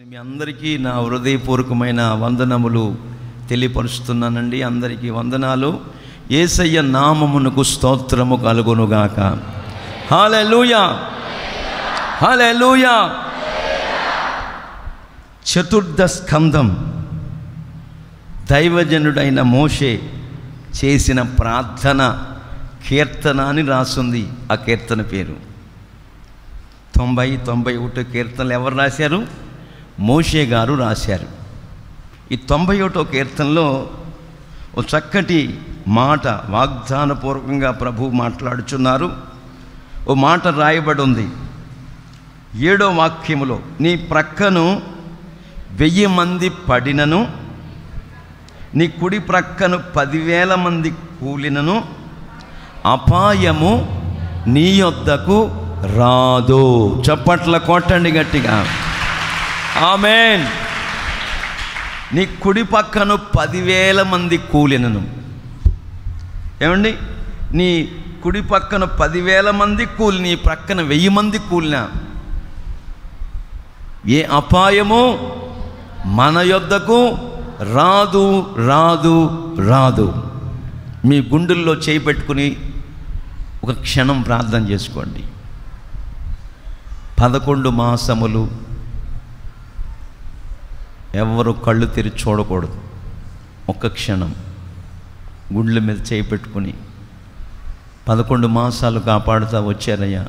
మీ అందరికీ నా హృదయపూర్వకమైన వందనములు తెలియపరుస్తున్నానండి. అందరికీ వందనాలు. యేసయ్య నామమునకు స్తోత్రము కలుగునుగాక. హల్లెలూయా, హల్లెలూయా. చతుర్థ స్కంధం దైవజనుడైన మోషే చేసిన ప్రార్థన కీర్తన అని రాసింది. ఆ కీర్తన పేరు 91 కీర్తనలు ఎవరు రాశారు? మోషే గారు రాశారు. ఈ 91వ కీర్తనలో ఒక చక్కటి మాట వాగ్దానపూర్వకంగా ప్రభు మాట్లాడుచున్నారు. ఓ మాట రాయబడి ఉంది 7వ వాక్యములో, నీ ప్రక్కను 1000 మంది పడినను, నీ కుడి ప్రక్కను 10,000 మంది కూలినను, అపాయము నీ యొద్దకు రాదు. చప్పట్ల కొట్టండి గట్టిగా. ఆమేన్. నీ కుడి పక్కను 10,000 మంది కూలినను. ఏమండి? నీ కుడి పక్కన 10,000 మంది కూలి, నీ ప్రక్కన 1000 మంది కూలిన ఏ అపాయము మన యొద్దకు రాదు, రాదు, రాదు. మీ గుండెల్లో చేయి పెట్టుకుని ఒక క్షణం ప్రార్థన చేసుకోండి. 11 మాసములు ఎవరు కళ్ళు తెరిచి చూడకూడదు. ఒక్క క్షణం గుండెల మీద చేయి పెట్టుకుని 11 మాసాలు కాపాడుతూ వచ్చారయ్యా.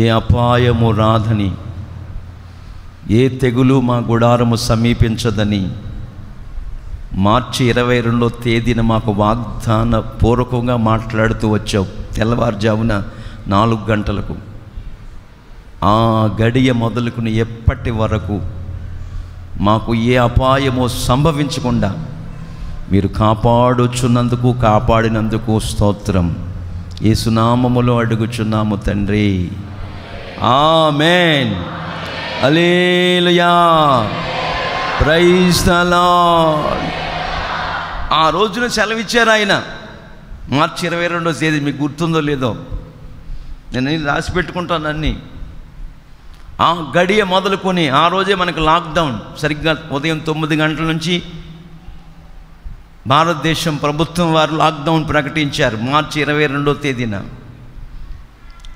ఏ అపాయము రాదని, ఏ తెగులు మా గుడారము సమీపించదని మార్చి 22వ తేదీన మాకు వాగ్దాన పూర్వకంగా మాట్లాడుతూ వచ్చావు. తెల్లవారుజామున 4 గంటలకు. ఆ గడియ మొదలుకుని ఎప్పటి వరకు మాకు ఏ అపాయమో సంభవించకుండా మీరు కాపాడుచున్నందుకు, కాపాడినందుకు స్తోత్రం. యేసునామములో అడుగుచున్నాము తండ్రి. ఆమేన్. హల్లెలూయా. Praise the lord. ఆ రోజున సెలవిచ్చారు ఆయన. మార్చి 22వ తేదీ. మీకు గుర్తుందో లేదో, నేను రాసి పెట్టుకుంటాను అన్నీ. ఆ గడియ మొదలుకొని ఆ రోజే మనకు లాక్డౌన్. సరిగ్గా ఉదయం 9 గంటల నుంచి భారతదేశం ప్రభుత్వం వారు లాక్డౌన్ ప్రకటించారు. మార్చి 22వ తేదీన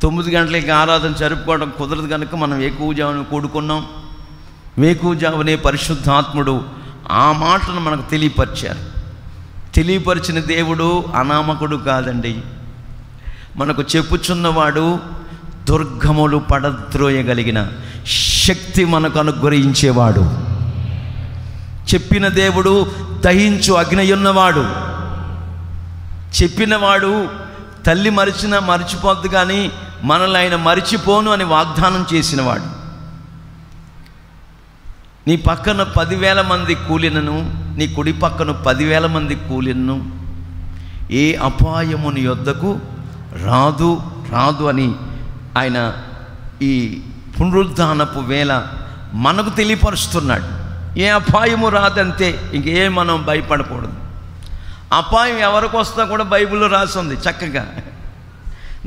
9 గంటలకి ఆరాధన జరుపుకోవడం కుదరదు కనుక మనం వేకువజామున కూడుకున్నాం. వేకువజామునే పరిశుద్ధాత్ముడు ఆ మాటను మనకు తెలియపరిచారు. తెలియపరిచిన దేవుడు అనామకుడు కాదండి. మనకు చెప్పుచున్నవాడు దుర్గములు పడద్రోయగలిగిన శక్తి మనకు అనుగ్రహించేవాడు. చెప్పిన దేవుడు దహించు అగ్నియున్నవాడు. చెప్పినవాడు తల్లి మరిచినా మరిచిపోద్దు కానీ మనల్ని ఆయన మరిచిపోను అని వాగ్దానం చేసినవాడు. నీ పక్కన 10,000 మంది కూలినను, నీ కుడి పక్కన 10,000 మంది కూలినను, ఏ అపాయము నీ యొద్దకు రాదు, రాదు అని ఆయన ఈ పునరుద్ధానపు వేళ మనకు తెలియపరుస్తున్నాడు. ఏ అపాయము రాదంతే, ఇంకే మనం భయపడకూడదు. అపాయం ఎవరికి వస్తా కూడా బైబిల్లో రాసి ఉంది చక్కగా.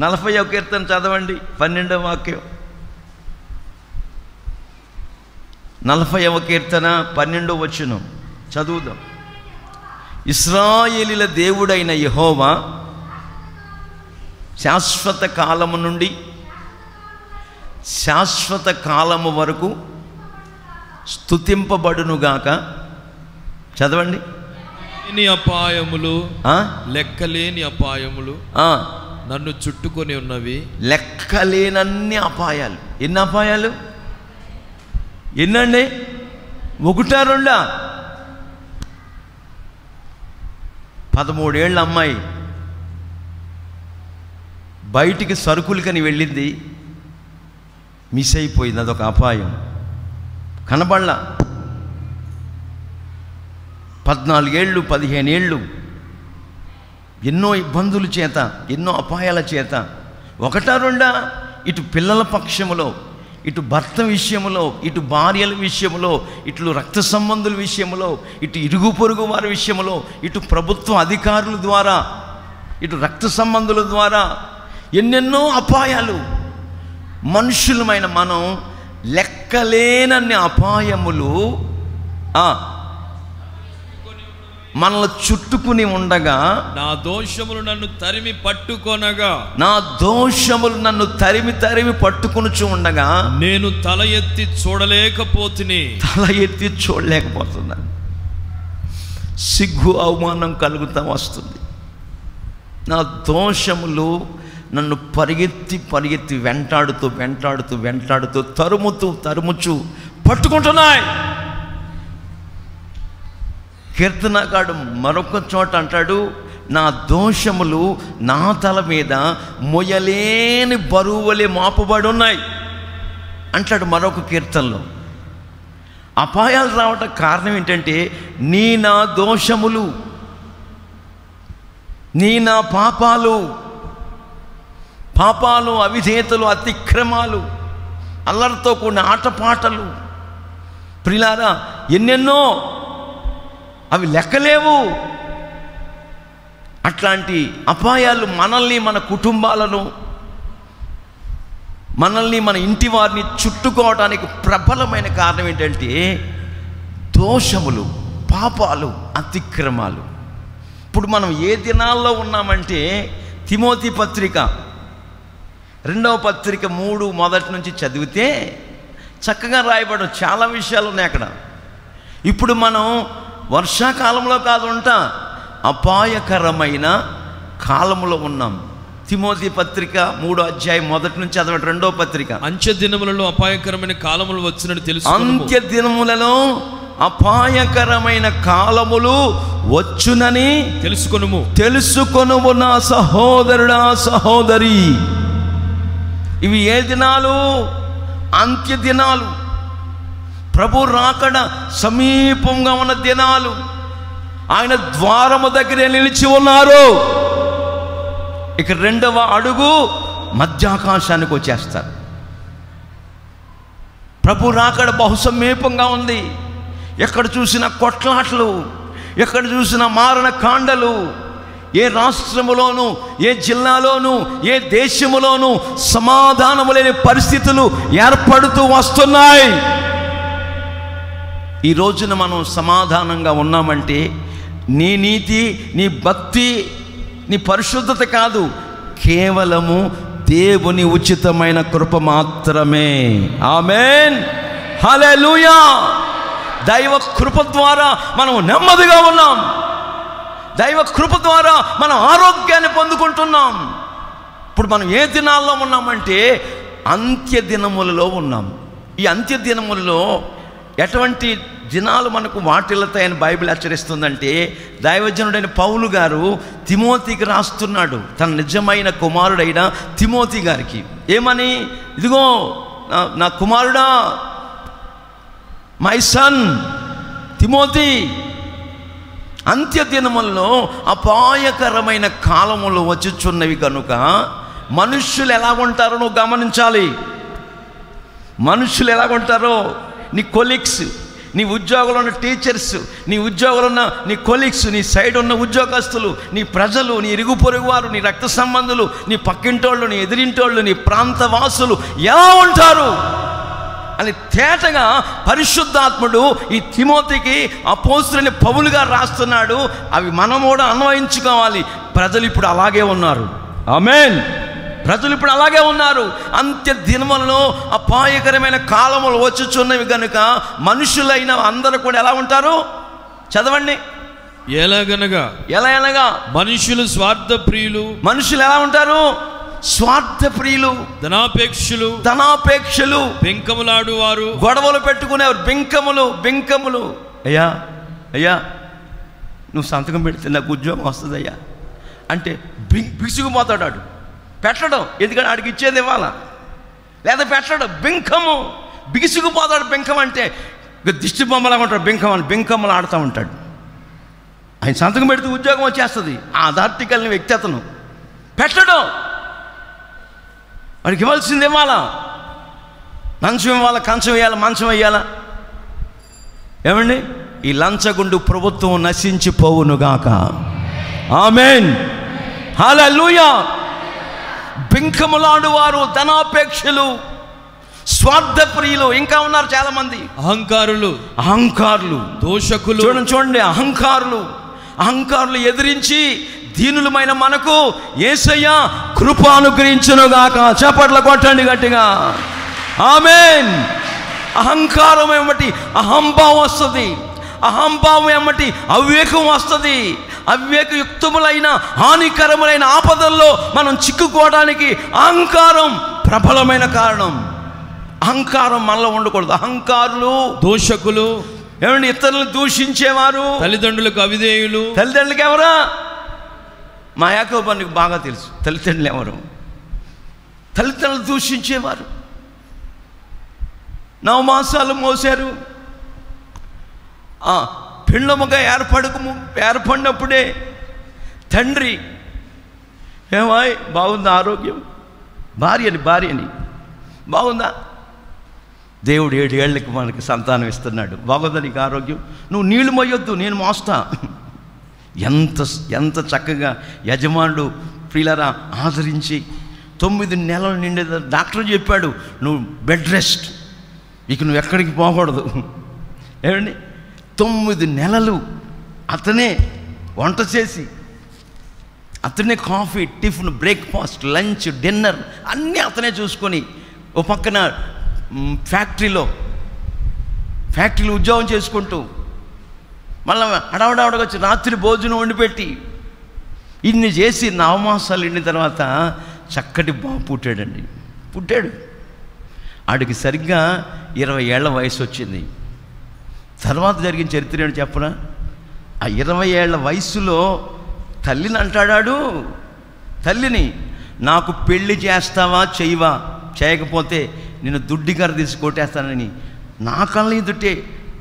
40వ కీర్తన చదవండి, 12వ వాక్యం. 40వ కీర్తన 12వ వచనం చదువుదాం. ఇశ్రాయేలీల దేవుడైన యెహోవా శాశ్వత కాలము నుండి శాశ్వత కాలము వరకు స్తుతింపబడునుగాక. చదవండి. అపాయములు, లెక్కలేని అపాయములు నన్ను చుట్టుకొని ఉన్నవి. లెక్కలేనన్ని అపాయాలు. ఎన్ని అపాయాలు? ఎన్నండి? 1 2? 13 ఏళ్ళ అమ్మాయి బయటికి సరుకులకని వెళ్ళింది, మిస్ అయిపోయింది. అదొక అపాయం. కనబడలా. 14 ఏళ్ళు 15 ఏళ్ళు ఎన్నో ఇబ్బందుల చేత, ఎన్నో అపాయాల చేత 1 2 ఇటు పిల్లల పక్షములో, ఇటు భర్త విషయంలో, ఇటు భార్యల విషయంలో, ఇటు రక్త సంబంధుల విషయంలో, ఇటు ఇరుగు పొరుగు వారి విషయంలో, ఇటు ప్రభుత్వ అధికారుల ద్వారా, ఇటు రక్త సంబంధుల ద్వారా ఎన్నెన్నో అపాయాలు. మనుషులమైన మనం లెక్కలేనన్ని అపాయములు మనల్ని చుట్టుకుని ఉండగా, నా దోషములు నన్ను తరిమి పట్టుకొనగా, నా దోషములు నన్ను తరిమి తరిమి పట్టుకొనుచు ఉండగా, నేను తల ఎత్తి చూడలేకపోతున్నాను. సిగ్గు అవమానం కలుగుతా వస్తుంది. నా దోషములు నన్ను పరిగెత్తి వెంటాడుతూ తరుముచు పట్టుకుంటున్నాయి. కీర్తనకాడు మరొక చోట అంటాడు, నా దోషములు నా తల మీద మొయ్యలేని బరువులే మాపబడి ఉన్నాయి అంటాడు మరొక కీర్తనలో. అపాయాలు రావటం కారణం ఏంటంటే, నా దోషములు, నా పాపాలు, అవిధేయతలు, అతిక్రమాలు, అల్లరితో కూడిన ఆటపాటలు, ప్రియులారా ఎన్నెన్నో, అవి లెక్కలేవు. అట్లాంటి అపాయాలు మనల్ని, మన కుటుంబాలను, మనల్ని, మన ఇంటి వారిని చుట్టుకోవడానికి ప్రబలమైన కారణం ఏంటంటే దోషములు, పాపాలు, అతిక్రమాలు. ఇప్పుడు మనం ఏ దినాల్లో ఉన్నామంటే, తిమోతి పత్రిక 2వ పత్రిక 3 మొదటి నుంచి చదివితే చక్కగా రాయబడి చాలా విషయాలు ఉన్నాయి అక్కడ. ఇప్పుడు మనం వర్షాకాలంలో కాదు ఉంటా, అపాయకరమైన కాలంలో ఉన్నాం. తిమోతి పత్రిక 3వ అధ్యాయం మొదటి నుంచి చదవండి. 2వ పత్రిక. అంత్య దినములలో అపాయకరమైన కాలములు వచ్చినట్టు తెలుసు. అంత్య దినములలో అపాయకరమైన కాలములు వచ్చునని తెలుసుకొనుము నా సహోదరుడా, సహోదరి. ఇవి ఏ దినాలు? అంత్య దినాలు. ప్రభు రాకడ సమీపంగా ఉన్న దినాలు. ఆయన ద్వారము దగ్గరే నిలిచి ఉన్నారు. ఇక 2వ అడుగు మధ్యాకాశానికి వచ్చేస్తారు. ప్రభు రాకడ బహు సమీపంగా ఉంది. ఎక్కడ చూసినా కొట్లాటలు, ఎక్కడ చూసినా మారణ కాండలు. ఏ రాష్ట్రములోనూ, ఏ జిల్లాలోనూ, ఏ దేశములోనూ సమాధానము లేని పరిస్థితులు ఏర్పడుతూ వస్తున్నాయి. ఈ రోజున మనం సమాధానంగా ఉన్నామంటే నీ నీతి, నీ భక్తి, నీ పరిశుద్ధత కాదు, కేవలము దేవుని ఉచితమైన కృప మాత్రమే. ఆమేన్, హల్లెలూయా. దైవ కృప ద్వారా మనం నెమ్మదిగా ఉన్నాం. దైవ కృప ద్వారా మనం ఆరోగ్యాన్ని పొందుకుంటున్నాం. ఇప్పుడు మనం ఏ దినాల్లో ఉన్నామంటే అంత్య దినములలో ఉన్నాం. ఈ అంత్య దినములలో ఎటువంటి దినాలు మనకు వాటిల్లుతాయని బైబిల్ హెచ్చరిస్తుందంటే, దైవజనుడైన పౌలు గారు తిమోతికి రాస్తున్నాడు, తన నిజమైన కుమారుడైన తిమోతి గారికి. ఏమని? ఇదిగో నా కుమారుడా, మై సన్ తిమోతి, అంత్య దినములలో అపాయకరమైన కాలములు వచ్చుచున్నవి కనుక మనుష్యులు ఎలా ఉంటారో నువ్వు గమనించాలి. మనుష్యులు ఎలా ఉంటారో, నీ కొలీగ్స్, నీ ఉద్యోగంలో ఉన్న టీచర్స్, నీ ఉద్యోగంలో ఉన్న నీ కొలీగ్స్, నీ సైడ్ ఉన్న ఉద్యోగస్తులు, నీ ప్రజలు, నీ ఇరుగు పొరుగు వారు, నీ రక్త సంబంధులు, నీ పక్కింటోళ్ళు, నీ ఎదిరింటోళ్ళు, నీ ప్రాంతవాసులు ఎలా ఉంటారు అని తేటగా పరిశుద్ధాత్ముడు ఈ తిమోతికి అపోస్తలుని పౌలుగా రాస్తున్నాడు. అవి మనం కూడా అన్వయించుకోవాలి. ప్రజలు ఇప్పుడు అలాగే ఉన్నారు. ఆమేన్. ప్రజలు ఇప్పుడు అలాగే ఉన్నారు. అంత్య దినములలో అపాయకరమైన కాలములు వచ్చుచున్నవి కనుక మనుషులైన అందరూ కూడా ఎలా ఉంటారు? చదవండి. ఎలాగనగా మనుషులు స్వార్థ ప్రియులు. మనుషులు ఎలా ఉంటారు? స్వార్థ ప్రియులు, ధనాపేక్షలు, బెంకములాడువారు, గొడవలు పెట్టుకునేవారు. బెంకములు. అయ్యా నువ్వు సంతకం పెడితే నాకు ఉద్యోగం వస్తుందయ్యా అంటే బిగుసుకుపోతాడు. పెట్టడం, ఎందుకంటే ఆడికి ఇచ్చేది ఇవ్వాలా, లేదా పెట్టడం. బిగుసుకుపోతాడు. బెంకం అంటే దిష్టి బొమ్మలాగా ఉంటాడు. బెంకమ్మలు ఆడుతూ ఉంటాడు. ఆయన సంతకం పెడితే ఉద్యోగం వచ్చేస్తుంది. ఆ అధార్తికల్ని వ్యక్తి అతను పెట్టడం. వాడికి ఇవ్వాల్సింది ఇవ్వాలా, లంచం ఇవ్వాలా, కంచం వేయాలా, మంచం వేయాలా. ఏమండి? ఈ లంచగుండు ప్రభుత్వం నశించిపోవునుగాక. ఆమేన్, హల్లెలూయా. బింకములాడు వారు, ధనాపేక్షలు, స్వార్థప్రియులు, ఇంకా ఉన్నారు చాలా మంది. అహంకారులు, దోషకులు. చూడండి, అహంకారులు ఎదిరించి దీనులమైన మనకు యేసయ్య కృప అనుగ్రహించునుగాక. చప్పట్లు కొట్టండి గట్టిగా, ఆమేన్. అహంకారం ఏమటి అహంభావం వస్తుంది, అహంభావం ఏమటి అవివేకం వస్తుంది. అవివేకయుక్తములైన హానికరములైన ఆపదల్లో మనం చిక్కుకోవడానికి అహంకారం ప్రబలమైన కారణం. అహంకారం మనలో ఉండకూడదు. అహంకారులు, దోషకులు, ఏమండి, ఇతరులను దూషించేవారు, తల్లిదండ్రులకు అవిధేయులు. తల్లిదండ్రులకు ఎవరా? మా యాకోబానికి బాగా తెలుసు తల్లిదండ్రులు ఎవరు. తల్లిదండ్రులు దూషించేవారు. 9 మాసాలు మోసారు. పిండముగా ఏర్పడినప్పుడే తండ్రి ఏమాయ్ బాగుందా ఆరోగ్యం, భార్యని బాగుందా? దేవుడు 7 ఏళ్ళకి మనకి సంతానం ఇస్తున్నాడు. బాగుందా నీకు ఆరోగ్యం? నువ్వు నీళ్లు మోయొద్దు, నేను మోస్తా. ఎంత చక్కగా యజమానుడు ప్రియులారా ఆదరించి 9 నెలలు నిండేది. డాక్టర్ చెప్పాడు, నువ్వు బెడ్ రెస్ట్, ఇక నువ్వు ఎక్కడికి పోకూడదు. ఏమండి, 9 నెలలు అతనే వంట చేసి, అతనే coffee, tiffin, breakfast, lunch, dinner అన్నీ అతనే చూసుకొని, ఓ పక్కన ఫ్యాక్టరీలో ఉద్యోగం చేసుకుంటూ, మళ్ళీ అడవడవడగా వచ్చి రాత్రి భోజనం వండిపెట్టి, ఇన్ని చేసి 9 మాసాలు ఎండిన తర్వాత చక్కటి బాబు పుట్టాడు. ఆడికి సరిగ్గా 20 ఏళ్ల వయసు వచ్చింది. తర్వాత జరిగిన చరిత్ర ఏంటి చెప్పనా? ఆ 20 ఏళ్ల వయసులో తల్లిని అంటాడాడు, తల్లిని, నాకు పెళ్లి చేస్తావా చేయవా, చేయకపోతే నేను దుడ్డుగారు తీసి కొట్టేస్తానని నా కళ్ళని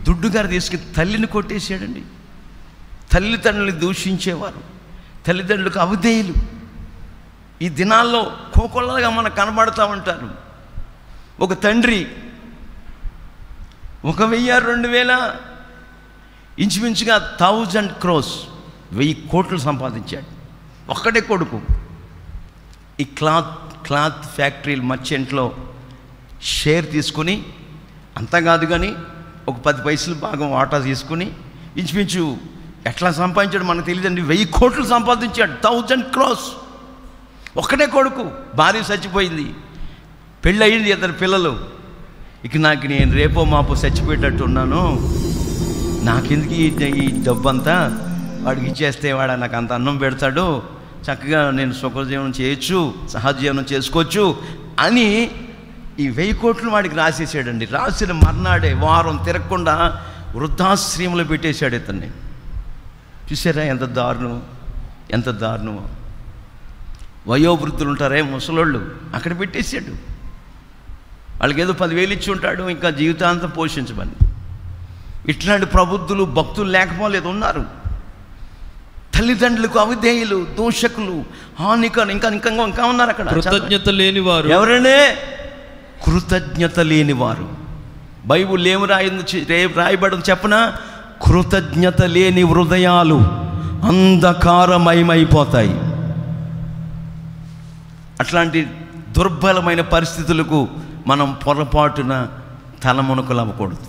దుడ్డుగారు తీసుకుని తల్లిని కొట్టేసాడండి. తల్లిదండ్రులని దూషించేవారు, తల్లిదండ్రులకు అవిధేయులు ఈ దినాల్లో కోకొల్లగా మనకు కనబడుతూ ఉంటారు. ఒక తండ్రి 1000-2000 ఇంచుమించుగా 1000 crores 1000 కోట్లు సంపాదించాడు. ఒక్కడే కొడుకు. ఈ క్లాత్ ఫ్యాక్టరీలు మర్చెంట్లో షేర్ తీసుకుని, అంతా కాదు కానీ ఒక 10 పైసలు భాగం వాటా తీసుకుని ఇంచుమించు ఎట్లా సంపాదించాడు మనకు తెలియదండి. 1000 కోట్లు సంపాదించాడు. 1000 crores. ఒక్కడే కొడుకు. భార్య చచ్చిపోయింది, పెళ్ళి అయ్యింది, 2 పిల్లలు. ఇక నేను రేపో మాపో చచ్చిపోయేటట్టు ఉన్నాను, నాకెందుకు ఈ డబ్బంతా, వాడికి ఇచ్చేస్తే వాడు నాకు అంత అన్నం పెడతాడు, చక్కగా నేను సుఖజీవనం చేయొచ్చు, సహజీవనం చేసుకోవచ్చు అని ఈ 1000 కోట్లు వాడికి రాసేసాడండి. రాసిన మర్నాడే వారం తిరగకుండా వృద్ధాశ్రమంలో పెట్టేశాడు ఇతన్ని. చూసారా ఎంత దారుణమో. వయోవృద్ధులు ఉంటారే, ముసలోళ్ళు, అక్కడ పెట్టేశాడు. వాళ్ళకి ఏదో 10,000 ఇచ్చి ఉంటాడు, ఇంకా జీవితాంతం పోషించమని. ఇట్లాంటి ప్రబుద్ధులు, భక్తులు లేకపోలేదు, ఉన్నారు. తల్లిదండ్రులకు అవిధేయులు, దూషకులు, హానికరు, ఇంకా ఉన్నారు అక్కడ. కృతజ్ఞత లేనివారు. ఎవరనే? కృతజ్ఞత లేనివారు. బైబుల్ ఏమి రాయబడదు చెప్పనా? కృతజ్ఞత లేని హృదయాలు అంధకారమయమైపోతాయి. అట్లాంటి దుర్బలమైన పరిస్థితులకు మనం పొరపాటున తలమునకలు అవ్వకూడదు.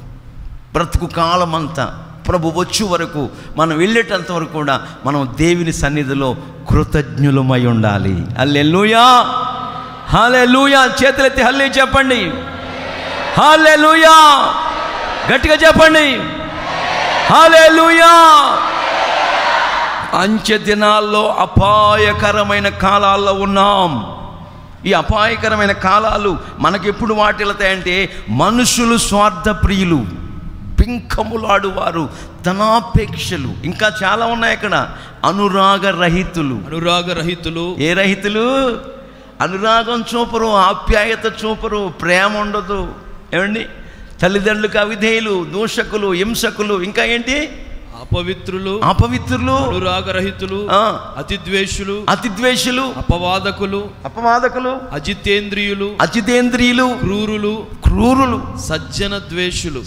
బ్రతుకు కాలమంతా ప్రభు వచ్చే వరకు, మనం వెళ్ళేటంత వరకు కూడా మనం దేవుని సన్నిధిలో కృతజ్ఞులమై ఉండాలి. హల్లెలూయా, హల్లెలూయా. చేతులెత్తి హల్లెలూయా చెప్పండి. హల్లెలూయా, గట్టిగా చెప్పండి. హల్లెలూయా. అంచె దినాల్లో అపాయకరమైన కాలాల్లో ఉన్నాం. ఈ అపాయకరమైన కాలాలు మనకెప్పుడు వాటిల్తాయంటే, మనుషులు స్వార్థప్రియులు, పింకములాడువారు, ధనాపేక్షలు, ఇంకా చాలా ఉన్నాయి అక్కడ. అనురాగరహితులు. ఏ రహితులు? అనురాగం చూపరు, ఆప్యాయత చూపరు, ప్రేమ ఉండదు. ఏమండి, తల్లిదండ్రులకు అవిధేయులు, దూషకులు, హింసకులు, ఇంకా ఏంటి? అపవిత్రులు, అనురాగరహితులు, అతిద్వేషులు, అపవాదకులు, అజితేంద్రియులు, క్రూరులు, సజ్జన ద్వేషులు,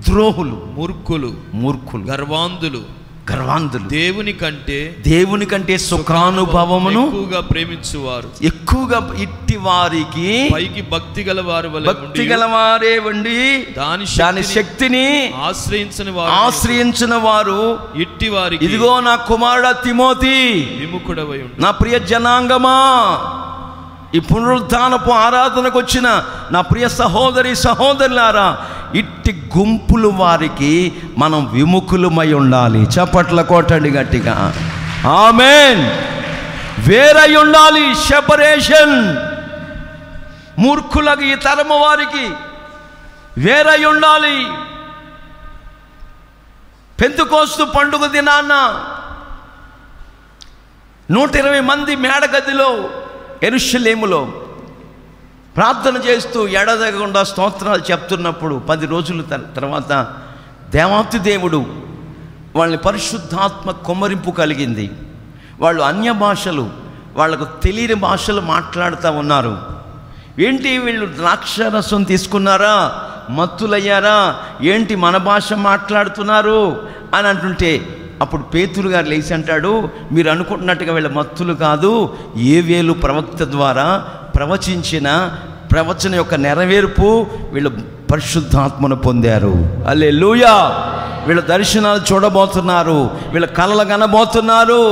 ద్రోహులు, మూర్ఖులు, గర్వాంధులు, గర్వాంధులు, దేవుని కంటే సుఖానుభవమును ఎక్కువగా ప్రేమించువారు, ఎక్కువగా ఇట్టి వారికి పైకి భక్తి గలవారే ఉండి దాని శక్తిని ఆశ్రయించిన వారు ఇట్టి వారికి ఇదిగో నా కుమారుడా తిమోతి, విముఖుడవై ఉండు. నా ప్రియ జనాంగమా, ఈ పునరుద్ధానపు ఆరాధనకు వచ్చిన నా ప్రియ సహోదరులారా, ఇట్టి గుంపులు వారికి మనం విముఖులమై ఉండాలి. చప్పట్ల కొట్టండి గట్టిగా, ఆమేన్. వేరై ఉండాలి, సెపరేషన్. మూర్ఖులకు, ఈ తరము వారికి వేరై ఉండాలి. పెంతెకోస్తు పండుగ దినాన్న 120 మంది మేడగదిలో యెరూషలేములో ప్రార్థన చేస్తూ ఎడతెగకుండా స్తోత్రాలు చెప్తున్నప్పుడు 10 రోజుల తర్వాత దేవాతి దేవుడు వాళ్ళని పరిశుద్ధాత్మ కొమ్మరింపు కలిగింది. వాళ్ళు అన్య భాషలు, వాళ్ళకు తెలియని భాషలు మాట్లాడుతూ ఉన్నారు. ఏంటి వీళ్ళు ద్రాక్షరసం తీసుకున్నారా, మత్తులయ్యారా, ఏంటి మన భాష మాట్లాడుతున్నారు అని అంటుంటే అప్పుడు పేతురు గారు లేచి అంటాడు, మీరు అనుకుంటున్నట్టుగా వీళ్ళ మత్తులు కాదు, యోవేలు ప్రవక్త ద్వారా ప్రవచించిన ప్రవచన యొక్క నెరవేర్పు, వీళ్ళు పరిశుద్ధాత్మను పొందారు. హల్లెలూయా. వీళ్ళ దర్శనాలు చూడబోతున్నారు, వీళ్ళ కలలు కనబోతున్నారు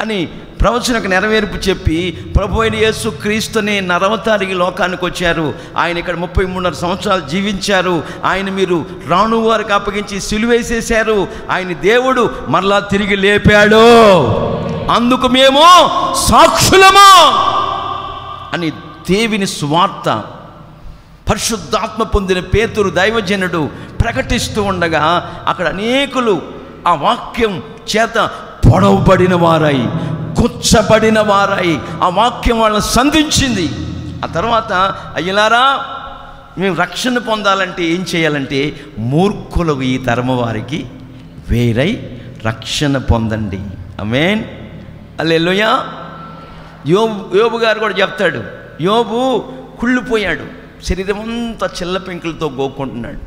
అని ప్రవచనకు నెరవేర్పు చెప్పి ప్రభు అయిన యేసు క్రీస్తుని నరవతారికి లోకానికి వచ్చారు. ఆయన ఇక్కడ 33.5 సంవత్సరాలు జీవించారు. ఆయన మీరు రాను వారికి అప్పగించి సిలువేసేశారు. ఆయన దేవుడు మరలా తిరిగి లేపాడు, అందుకు మేము సాక్షులము అని దేవుని సువార్త పరిశుద్ధాత్మ పొందిన పేతురు దైవజనుడు ప్రకటిస్తూ ఉండగా అక్కడ అనేకులు ఆ వాక్యం చేత పొడవబడిన వారై, గుచ్చబడిన వారై ఆ వాక్యం వాళ్ళని సంధించింది. ఆ తర్వాత అయ్యలారా, మేము రక్షణ పొందాలంటే ఏం చేయాలంటే మూర్ఖులకు, ఈ తరము వారికి వేరై రక్షణ పొందండి. ఆమేన్. హల్లెలూయా. యోబు గారు కూడా చెప్తాడు, యోబు కుళ్ళిపోయాడు, శరీరం అంతా చిల్ల పెంకులతో గోక్కుంటున్నాడు,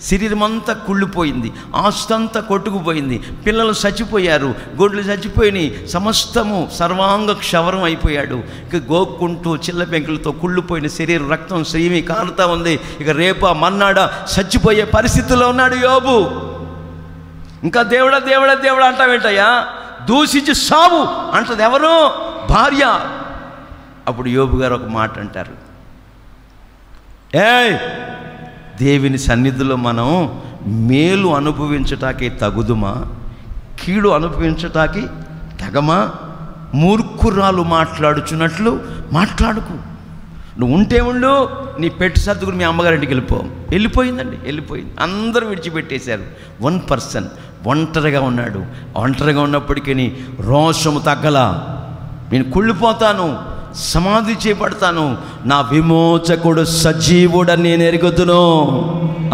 శరీరం అంతా కుళ్ళిపోయింది, ఆస్తంతా కొట్టుకుపోయింది, పిల్లలు చచ్చిపోయారు, గొడ్లు చచ్చిపోయినాయి, సమస్తము సర్వాంగ క్షవరం అయిపోయాడు. ఇక గోక్కుంటూ చిల్ల పెంకులతో కుళ్ళిపోయిన శరీరం, రక్తం శ్రీమి కారుతా ఉంది. ఇక రేపా మన్నాడ చచ్చిపోయే పరిస్థితిలో ఉన్నాడు యోబు. ఇంకా దేవుడా దేవుడా దేవుడా అంటావేంటయ్యా, దూషించి సావు అంటది ఎవరు? భార్య. అప్పుడు యోబు గారు ఒక మాట అంటారు, దేవుని సన్నిధిలో మనం మేలు అనుభవించటానికి తగుదుమా, కీడు అనుభవించటానికి తగమా? మూర్ఖురాలు మాట్లాడుచున్నట్లు మాట్లాడుకు. నువ్వు ఉంటే ఉండు, నీ పెట్టి సర్దుకుని మీ అమ్మగారింటికి వెళ్ళిపోయిందండి, వెళ్ళిపోయింది. అందరూ విడిచిపెట్టేశారు. 1% ఒంటరిగా ఉన్నాడు. ఒంటరిగా ఉన్నప్పటికీ రోషము తగ్గలా. నేను కుళ్ళిపోతాను, సమాధి చేపడతాను, నా విమోచకుడు సజీవుడని నేను ఎరుగుదును.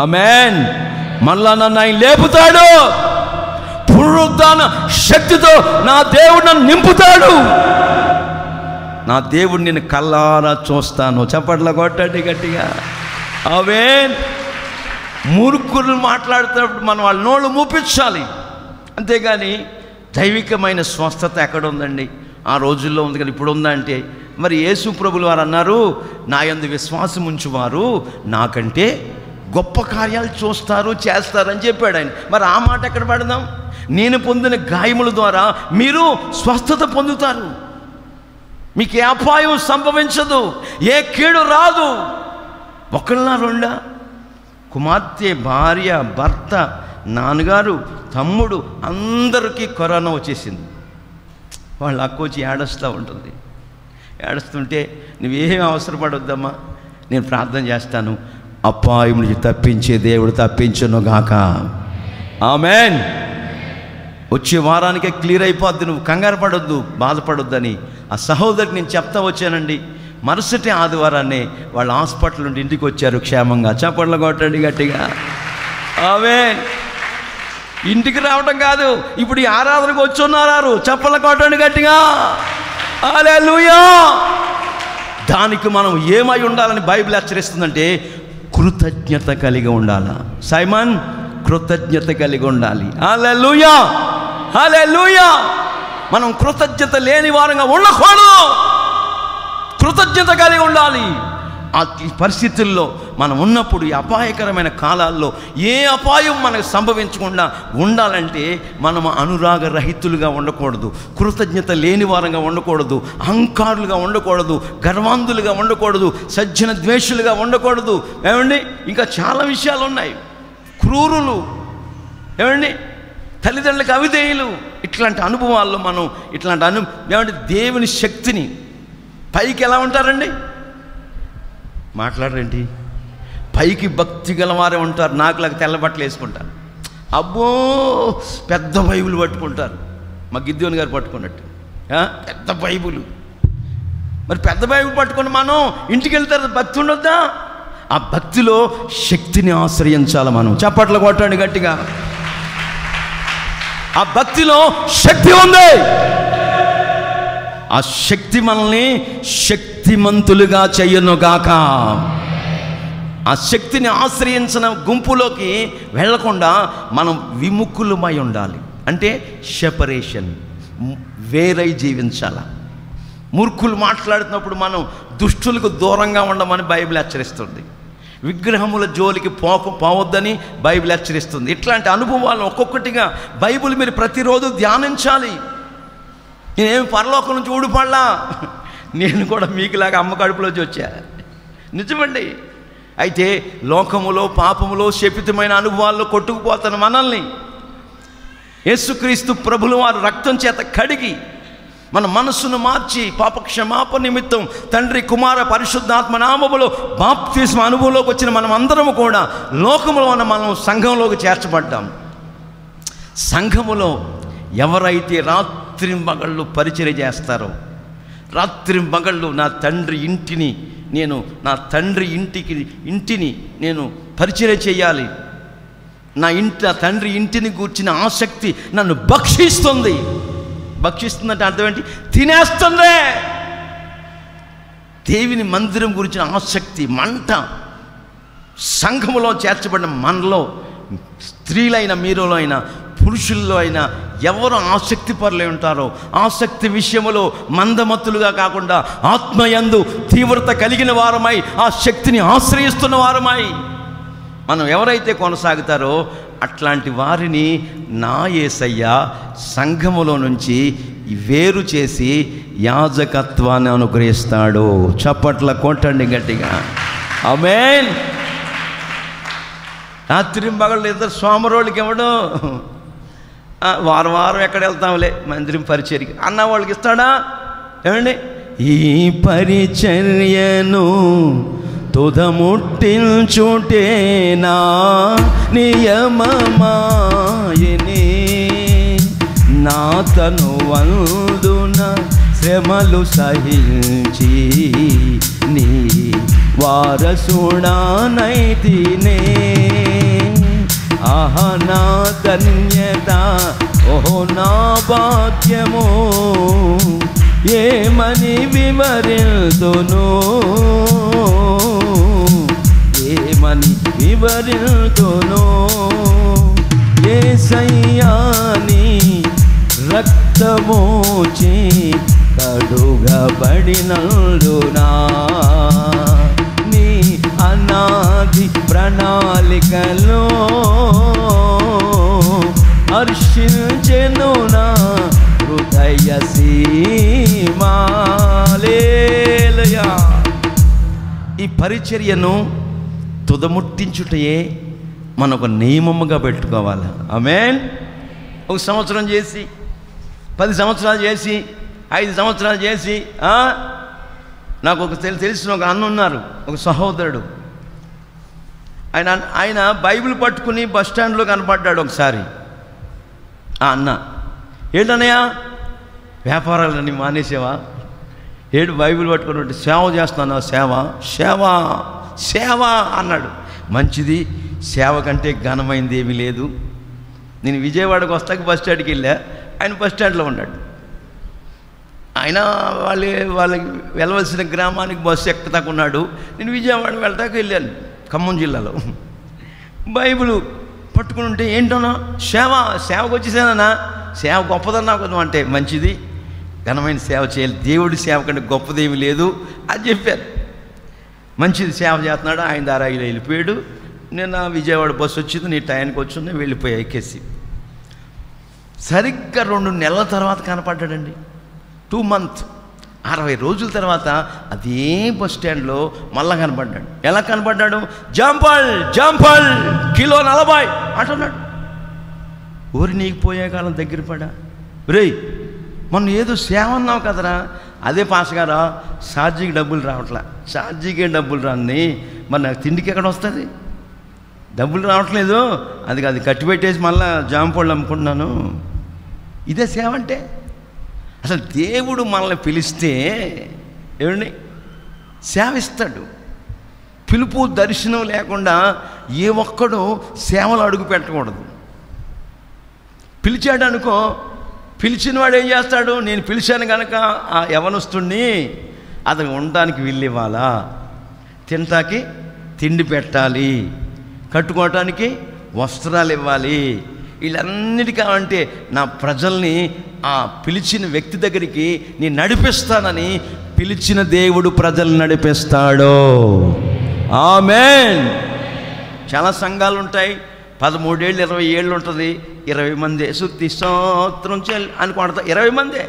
ఆమేన్. మళ్ళా నన్ను ఆయన లేపుతాడు, పునరుద్ధాన శక్తితో నా దేవుడు నన్ను నింపుతాడు, నా దేవుడు నేను కల్లారా చూస్తాను. చప్పట్ల కొట్టండి గట్టిగా, ఆమేన్. మూర్ఖులు మాట్లాడుతున్నప్పుడు మనం వాళ్ళ నోళ్ళు మూపించాలి, అంతేగాని దైవికమైన స్వస్థత ఎక్కడ ఉందండి? ఆ రోజుల్లో ఉంది కానీ ఇప్పుడు ఉందా అంటే, మరి యేసు ప్రభులు వారు అన్నారు, నా యందు విశ్వాసం ఉంచువారు నాకంటే గొప్ప కార్యాలు చూస్తారు, చేస్తారని చెప్పాడు ఆయన. మరి ఆ మాట ఎక్కడ పడదాం? నేను పొందిన గాయముల ద్వారా మీరు స్వస్థత పొందుతారు, మీకు ఏ అపాయం సంభవించదు, ఏ కీడు రాదు. ఒకళ్ళ రెండా? కుమార్తె, భార్య, భర్త, నాన్నగారు, తమ్ముడు అందరికీ కరోనా వచ్చేసింది. వాళ్ళ అక్క వచ్చి ఏడుస్తూ ఉంటుంది. ఏడుస్తుంటే నువ్వేం అవసరపడొద్దమ్మా, నేను ప్రార్థన చేస్తాను, అపాయం నుంచి తప్పించే దేవుడు తప్పించును గాక. ఆమేన్. వచ్చే వారానికే క్లియర్ అయిపోద్ది, నువ్వు కంగారు పడొద్దు, బాధపడొద్దని ఆ సహోదరికి నేను చెప్తా వచ్చానండి. మరుసటి ఆదివారాన్ని వాళ్ళ హాస్పిటల్ నుండి ఇంటికి వచ్చారు క్షేమంగా. చప్పట్లు కొట్టండి గట్టిగా, ఆమేన్. ఇంటికి రావటం కాదు, ఇప్పుడు ఈ ఆరాధనకు వచ్చి ఉన్నారు. చప్పట్లు కొట్టండి గట్టిగా, హల్లెలూయా. దానికి మనం ఏమై ఉండాలని బైబిల్ హెచ్చరిస్తుందంటే కృతజ్ఞత కలిగి ఉండాలా. సైమన్, కృతజ్ఞత కలిగి ఉండాలి. హల్లెలూయా. హల్లెలూయా. మనం కృతజ్ఞత లేని వారంగా ఉండకూడదు, కృతజ్ఞత కలిగి ఉండాలి. ఆ పరిస్థితుల్లో మనం ఉన్నప్పుడు, ఈ అపాయకరమైన కాలాల్లో ఏ అపాయం మనకు సంభవించకుండా ఉండాలంటే మనం అనురాగ రహితులుగా ఉండకూడదు, కృతజ్ఞత లేని వారంగా ఉండకూడదు, అహంకారులుగా ఉండకూడదు, గర్వాంధులుగా ఉండకూడదు, సజ్జన ద్వేషులుగా ఉండకూడదు. ఏమండి, ఇంకా చాలా విషయాలు ఉన్నాయి. క్రూరులు, ఏమండి, తల్లిదండ్రులకు అవిధేయులు. ఇట్లాంటి అనుభవాల్లో మనం ఏమంటే దేవుని శక్తిని పైకి ఎలా ఉంటారండి, మాట్లాడరేంటి, పైకి భక్తి గలవారే ఉంటారు. నాకులాగా తెల్ల బట్టలు వేసుకుంటారు, అబ్బో పెద్ద బైబుల్ పట్టుకుంటారు, మా గిద్యోని గారు పట్టుకున్నట్టు పెద్ద బైబుల్. మరి పెద్ద బైబుల్ పట్టుకుని మనం ఇంటికి వెళ్తారు, భక్తి ఉండొద్దా? ఆ భక్తిలో శక్తిని ఆశ్రయించాలి మనం. చప్పట్లు కొట్టండి గట్టిగా. ఆ భక్తిలో శక్తి ఉంది. ఆ శక్తి మనల్ని శక్తిమంతులుగా చెయ్యనుగాక. ఆ శక్తిని ఆశ్రయించిన గుంపులోకి వెళ్లకుండా మనం విముఖులమై ఉండాలి. అంటే సెపరేషన్, వేరై జీవించాల. మూర్ఖులు మాట్లాడుతున్నప్పుడు మనం దుష్టులకు దూరంగా ఉండమని బైబిల్ హెచ్చరిస్తుంది. విగ్రహముల జోలికి పోవద్దని బైబిల్ హెచ్చరిస్తుంది. ఇట్లాంటి అనుభవాలను ఒక్కొక్కటిగా బైబిల్ మీరు ప్రతిరోజు ధ్యానించాలి. నేనేమి పరలోకం నుంచి ఊడిపడలా, నేను కూడా మీకులాగా అమ్మ కడుపులోంచి వచ్చా, నిజమండి. అయితే లోకములో పాపములో శపితమైన అనుభవాల్లో కొట్టుకుపోతున్న మనల్ని యేసుక్రీస్తు ప్రభులు వారు రక్తం చేత కడిగి మన మనస్సును మార్చి పాపక్షమాపణ నిమిత్తం తండ్రి కుమార పరిశుద్ధాత్మ నామములో బాప్తిస్మ అనుభవంలోకి వచ్చిన మనం అందరము కూడా లోకములో ఉన్న మనం సంఘంలోకి చేర్చబడ్డాం. సంఘములో ఎవరైతే రాత్రింబగళ్ళు పరిచర్య చేస్తారో, రాత్రింబగళ్ళు నా తండ్రి ఇంటిని నేను పరిచర్య చేయాలి, నా తండ్రి ఇంటిని గూర్చిన ఆసక్తి నన్ను భక్షిస్తుందంటే అర్థం ఏంటి? తినేస్తుందే. దేవుని మందిరం గురించిన ఆసక్తి మంట సంఘములో చేర్చబడిన మనలో, స్త్రీలైన మీరులో అయినా పురుషుల్లో అయినా ఎవరు ఆసక్తి పరులై ఉంటారో, ఆసక్తి విషయములో మందమత్తులుగా కాకుండా ఆత్మయందు తీవ్రత కలిగిన వారమై, ఆ శక్తిని ఆశ్రయిస్తున్న వారమై మనం ఎవరైతే కొనసాగుతారో అట్లాంటి వారిని నా యేసయ్య సంఘములో నుంచి వేరు చేసి యాజకత్వాన్ని అనుగ్రహిస్తాడు. చప్పట్ల కొట్టండి గట్టిగా, ఆమేన్. రాత్రింబగళ్ళు ఇద్దరు సోమరోళ్ళకి ఇవ్వడం, వారం ఎక్కడ వెళ్తాంలే మందిరం పరిచర్యకి అన్న వాళ్ళకి ఇస్తాడా? ఏమండి, ఈ పరిచర్యను తుదముట్టించుటేనా నియమమాయని, నా తను వందున శ్రమలు సహించి నీ వారసుడానైతినే. ఆహా నా ధన్యత, ఓహో నా భాగ్యము, ఏమని వివరిల్తును, ఏమని వివరిల్తును. యేసయ్యాని రక్తమోచి కడుగబడినందునా, నీ అనాది ప్రణాళికలో హర్షించెను నా హృదయ సీమాలేలుయా. ఈ పరిచర్యను తుదముట్టించుటయే మనం ఒక నియమముగా పెట్టుకోవాలి. ఆమేన్. ఒక సంవత్సరం చేసి, 10 సంవత్సరాలు చేసి, 5 సంవత్సరాలు చేసి, నాకు ఒక తెలిసిన ఒక అన్న ఉన్నారు, ఒక సహోదరుడు. ఆయన బైబిల్ పట్టుకుని బస్ స్టాండ్లో కనపడ్డాడు ఒకసారి. ఆ అన్న, ఏంటన్నయ్యా వ్యాపారాలన్నీ మానేసేవా? ఏడు బైబిల్ పట్టుకుని సేవ చేస్తాను. సేవ అన్నాడు. మంచిది, సేవ కంటే ఘనమైంది ఏమీ లేదు. నేను విజయవాడకు వస్తాక బస్ స్టాండ్కి వెళ్ళా, ఆయన బస్ స్టాండ్లో ఉన్నాడు. ఆయన వాళ్ళకి వెళ్ళవలసిన గ్రామానికి బస్సు ఎక్కుతాకున్నాడు. నేను విజయవాడ వెళ్తాక వెళ్ళాను, ఖమ్మం జిల్లాలో. బైబిల్ పట్టుకుని ఉంటే ఏంటన్నా సేవకు వచ్చేసానా? సేవ గొప్పదన్నావు కదా అంటే, మంచిది, ఘనమైన సేవ చేయాలి, దేవుడి సేవ కంటే గొప్పదేమీ లేదు అని చెప్పారు. మంచిది, సేవ చేస్తున్నాడు. ఆయన దారా ఇలా వెళ్ళిపోయాడు. నేను విజయవాడ బస్సు వచ్చింది, నీ టైంకి వచ్చింది, వెళ్ళిపోయా ఎక్కేసి. సరిగ్గా 2 నెలల తర్వాత కనపడ్డాడండి. 2 months, 60 రోజుల తర్వాత అదే బస్ స్టాండ్లో మళ్ళా కనపడ్డాడు. ఎలా కనపడ్డాడు? జాంపల్ కిలో 40 అంటున్నాడు. ఊరి నీకు పోయే కాలం దగ్గర పడా. రేయ్, మొన్న ఏదో సేవ అన్నావు కదరా. అదే పాసగారా, ఛార్జీకి డబ్బులు రావట్లా. ఛార్జీకే డబ్బులు రాని మరి నాకు తిండికి ఎక్కడ వస్తుంది? డబ్బులు రావట్లేదు, అది కట్టిపెట్టేసి మళ్ళీ జాంపళ్ళు అమ్ముకుంటున్నాను. ఇదే సేవ అంటే? అసలు దేవుడు మనల్ని పిలిస్తే ఏమండి సేవిస్తాడు. పిలుపు దర్శనం లేకుండా ఏ ఒక్కడు సేవలు అడుగు పెట్టకూడదు. పిలిచాడు అనుకో, పిలిచిన వాడు ఏం చేస్తాడు? నేను పిలిచాను కనుక ఆ యవనస్తుడిని అతను ఉండడానికి వీళ్ళు ఇవ్వాలా, తినటానికి తిండి పెట్టాలి, కట్టుకోవటానికి వస్త్రాలు ఇవ్వాలి. వీళ్ళన్నిటికీ అంటే నా ప్రజల్ని ఆ పిలిచిన వ్యక్తి దగ్గరికి నేను నడిపిస్తానని పిలిచిన దేవుడు ప్రజల్ని నడిపిస్తాడు. ఆమేన్. చాలా సంఘాలు ఉంటాయి, 13 ఏళ్ళు 20 ఏళ్ళు ఉంటుంది, 20 మంది శుద్ధి స్తోత్రం చేయాలి అని కొడతా. 20 మందే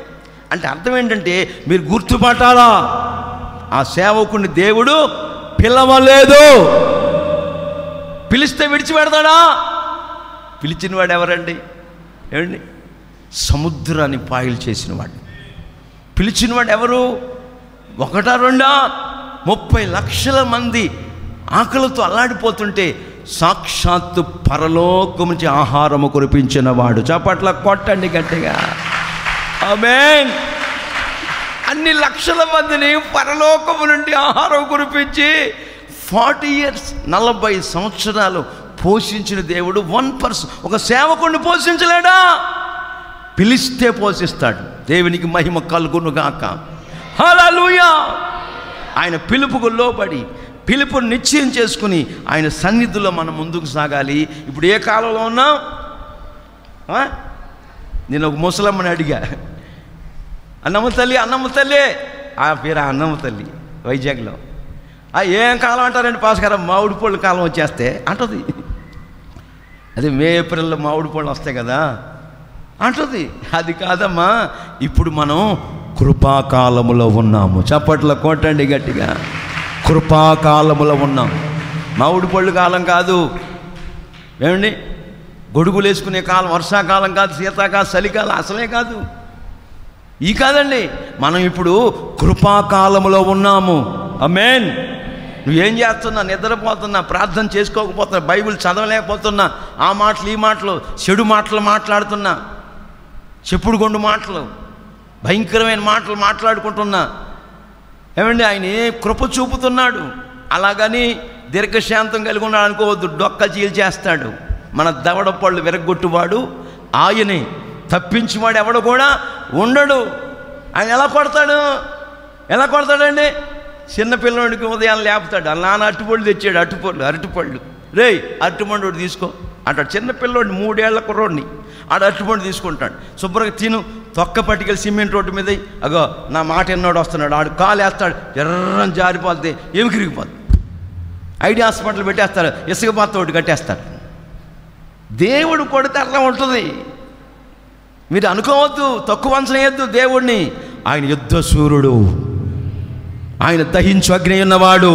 అంటే అర్థం ఏంటంటే, మీరు గుర్తుపట్టాలా, ఆ సేవకుని దేవుడు పిలవలేదు. పిలిస్తే విడిచిపెడతాడా? పిలిచిన వాడు ఎవరండి? ఏమండి? సముద్రాన్ని పాయలు చేసినవాడు. పిలిచినవాడు ఎవరు? 1 2 30 లక్షల మంది ఆకలితో అల్లాడిపోతుంటే సాక్షాత్తు పరలోకం నుంచి ఆహారము కురిపించిన వాడు. చప్పట్ల కొట్టండి గట్టిగా. ఆమేన్. అన్ని లక్షల మందిని పరలోకము నుండి ఆహారం కురిపించి 40 years 40 సంవత్సరాలు పోషించిన దేవుడు 1 ఒక సేవకుడిని పోషించలేడా? పిలిస్తే పోషిస్తాడు. దేవునికి మహిమ కలుగునుగాక. హల్లెలూయా. ఆయన పిలుపుకు లోబడి పిలుపుని నిశ్చయం చేసుకుని ఆయన సన్నిధిలో మనం ముందుకు సాగాలి. ఇప్పుడు ఏ కాలంలో ఉన్నాం? నేను ఒక ముసలమ్మని అడిగా, అన్నమ్మ తల్లి ఆ పేరు అన్నమ్మ తల్లి, వైజాగ్లో. ఏం కాలం అంటారండి పాస్గారు? మామిడి పళ్ళు కాలం వచ్చేస్తే అంటుంది. అదే మే ఏప్రిల్లో మామిడి పళ్ళు వస్తాయి కదా అంటుంది. అది కాదమ్మా, ఇప్పుడు మనం కృపాకాలములో ఉన్నాము. చప్పట్లో కొట్టండి గట్టిగా. కృపాకాలములో ఉన్నాం. మామిడి పళ్ళు కాలం కాదు, ఏమండి? గొడుగులు వేసుకునే కాలం, వర్షాకాలం కాదు, శీతాకాలం, చలికాలం అసలే కాదు. ఈ కాదండి, మనం ఇప్పుడు కృపాకాలములో ఉన్నాము. ఆమేన్. నువ్వేం చేస్తున్నా? నిద్రపోతున్నా, ప్రార్థన చేసుకోకపోతున్నా, బైబిల్ చదవలేకపోతున్నా, ఆ మాటలు ఈ మాటలు చెడు మాటలు మాట్లాడుతున్నా, చెప్పుడు గొండు మాటలు, భయంకరమైన మాటలు మాట్లాడుకుంటున్నా, ఏమండి? ఆయన ఏ కృప చూపుతున్నాడు. అలాగని దీర్ఘశాంతం కలిగి ఉన్నాడు అనుకోవద్దు. డొక్క చీల్చేస్తాడు. మన దవడ పళ్ళు విరగొట్టువాడు ఆయనే, తప్పించేవాడు ఎవడు కూడా ఉండడు. ఆయన ఎలా కొడతాడండి? చిన్నపిల్లడికి ఉదయం లేపుతాడు. అలా నాన్న అరటిపళ్ళు తెచ్చాడు, అరటిపళ్ళు రేయ్ అరటిపండు ఒకటి తీసుకో అంటాడు. చిన్నపిల్లోడిని 3 ఏళ్ల కుర్రోడిని అరటిపండు తీసుకుంటాడు. శుభ్రంగా తిను, తొక్క పట్టుకెళ్ళి సిమెంట్ రోడ్డు మీద అగో నా మాట ఎన్నోడు వస్తున్నాడు, ఆడు కాలు వేస్తాడు, ఎర్రని జారిపోతే ఏమి కిరిగిపోద్ది. ఐడియా హాస్పిటల్ పెట్టేస్తారు, ఇసుక పాత్ర ఒకటి కట్టేస్తారు. దేవుడు కొడితే అట్లా ఉంటుంది. మీరు అనుకోవద్దు, తక్కువ అంచనా వేయద్దు దేవుడిని. ఆయన యుద్ధ సూర్యుడు, ఆయన దహించు అగ్ని ఉన్నవాడు.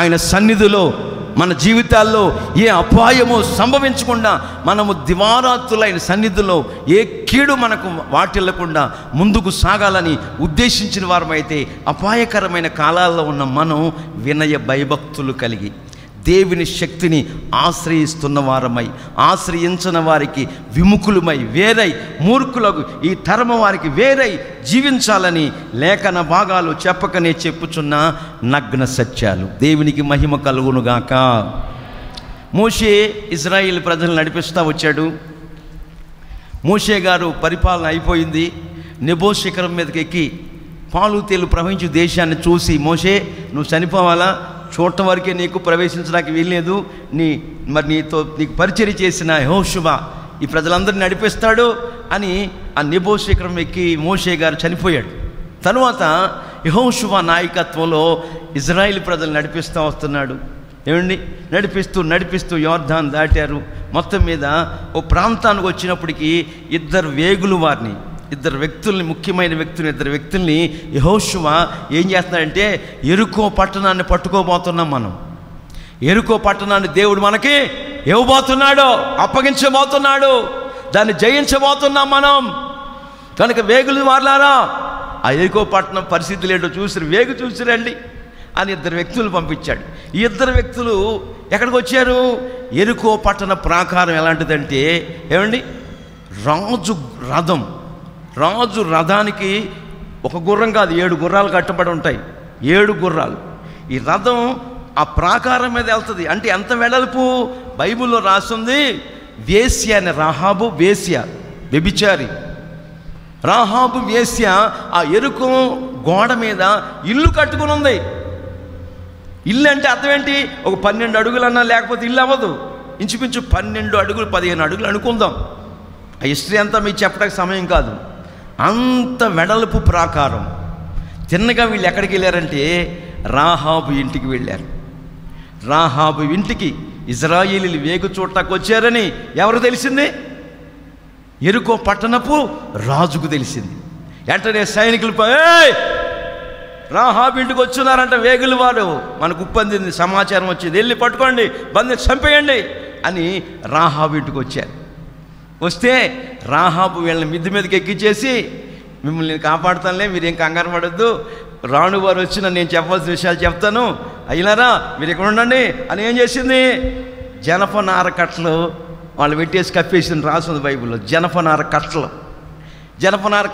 ఆయన సన్నిధిలో మన జీవితాల్లో ఏ అపాయము సంభవించకుండా మనము దివారాత్రులైన సన్నిధిలో ఏ కీడు మనకు వాటిల్లకుండా ముందుకు సాగాలని ఉద్దేశించిన వారమైతే అపాయకరమైన కాలాల్లో ఉన్న మనం వినయ భయభక్తులు కలిగి దేవుని శక్తిని ఆశ్రయిస్తున్న వారమై, ఆశ్రయించిన వారికి విముఖులమై, వేరై, మూర్ఖులకు ఈ తరమ వారికి వేరై జీవించాలని లేఖన భాగాలు చెప్పకనే చెప్పుచున్న నగ్న సత్యాలు. దేవునికి మహిమ కలుగునుగాక. మోషే ఇజ్రాయిల్ ప్రజలను నడిపిస్తూ వచ్చాడు. మోషే గారు పరిపాలన అయిపోయింది. నెబో శిఖరం మీదకి ఎక్కి పాలు తేలు ప్రవహించు దేశాన్ని చూసి, మోషే నువ్వు చనిపోవాలా, చూడటం వరకే నీకు ప్రవేశించడానికి వీల్లేదు, నీకు పరిచర్య చేసిన యెహోషువ ఈ ప్రజలందరినీ నడిపిస్తాడు అని ఆ నెబో శిఖరం ఎక్కి మోషే గారు చనిపోయాడు. తరువాత యెహోషువ నాయకత్వంలో ఇజ్రాయిల్ ప్రజలు నడిపిస్తూ వస్తున్నాడు. ఏమండి, నడిపిస్తూ యోర్దాను దాటారు. మొత్తం మీద ఓ ప్రాంతానికి వచ్చినప్పటికీ ఇద్దరు వ్యక్తుల్ని ముఖ్యమైన ఇద్దరు వ్యక్తుల్ని యెహోషువ ఏం చేస్తున్నాడంటే, యెరికో పట్టణాన్ని పట్టుకోబోతున్నాం మనం. యెరికో పట్టణాన్ని దేవుడు మనకి ఇవ్వబోతున్నాడు, అప్పగించబోతున్నాడు, దాన్ని జయించబోతున్నాం మనం. కనుక వేగులు వారలారా, ఆ యెరికో పట్టణం పరిస్థితులు ఏంటో చూసిరండి అని ఇద్దరు వ్యక్తులు పంపించాడు. ఈ ఇద్దరు వ్యక్తులు ఎక్కడికి వచ్చారు? యెరికో పట్టణ ప్రాకారం ఎలాంటిదంటే, ఏమండి, రాజు రథానికి ఒక గుర్రం కాదు, 7 గుర్రాలు కట్టబడి ఉంటాయి. 7 గుర్రాలు. ఈ రథం ఆ ప్రాకారం మీద వెళ్తుంది. అంటే ఎంత వెడల్పు? బైబిల్లో రాస్తుంది, వేశ్య అనే రాహాబు వేశ్య, వ్యభిచారి రాహాబు వేశ్య ఆ యెరికో గోడ మీద ఇల్లు కట్టుకుని ఉంది. ఇల్లు అంటే అర్థం ఏంటి? ఒక 12 అడుగులన్నా లేకపోతే ఇల్లు అవ్వదు. ఇంచుమించు 12 అడుగులు 15 అడుగులు అనుకుందాం. ఆ హిస్టరీ అంతా మీకు చెప్పడానికి సమయం కాదు. అంత వెడల్పు ప్రాకారం. తిన్నగా వీళ్ళు ఎక్కడికి వెళ్ళారంటే రాహాబు ఇంటికి వెళ్ళారు. రాహాబు ఇంటికి ఇజ్రాయేలీలు వేగు చూడటానికి వచ్చారని ఎవరు తెలిసింది? యెరికో పట్టణపు రాజుకు తెలిసింది. వెంటనే సైనికులు రాహాబు ఇంటికి వచ్చున్నారంట వేగులు వాడు. మనకు ఉప్పందింది, సమాచారం వచ్చింది, వెళ్ళి పట్టుకోండి, బంది చంపేయండి అని రాహాబు ఇంటికి వచ్చారు. వస్తే రాహాబు వీళ్ళని మిద్ది మీదకి ఎక్కించేసి, మిమ్మల్ని కాపాడుతానులే, మీరేం కంగారు పడద్దు, రాణువారు వచ్చిన నేను చెప్పాల్సిన విషయాలు చెప్తాను, అయినారా మీరు ఇక్కడ ఉండండి అని ఏం చేసింది? జనపనార కట్టలు వాళ్ళు పెట్టేసి కప్పేసింది. రాసింది బైబిల్లో, జనపనార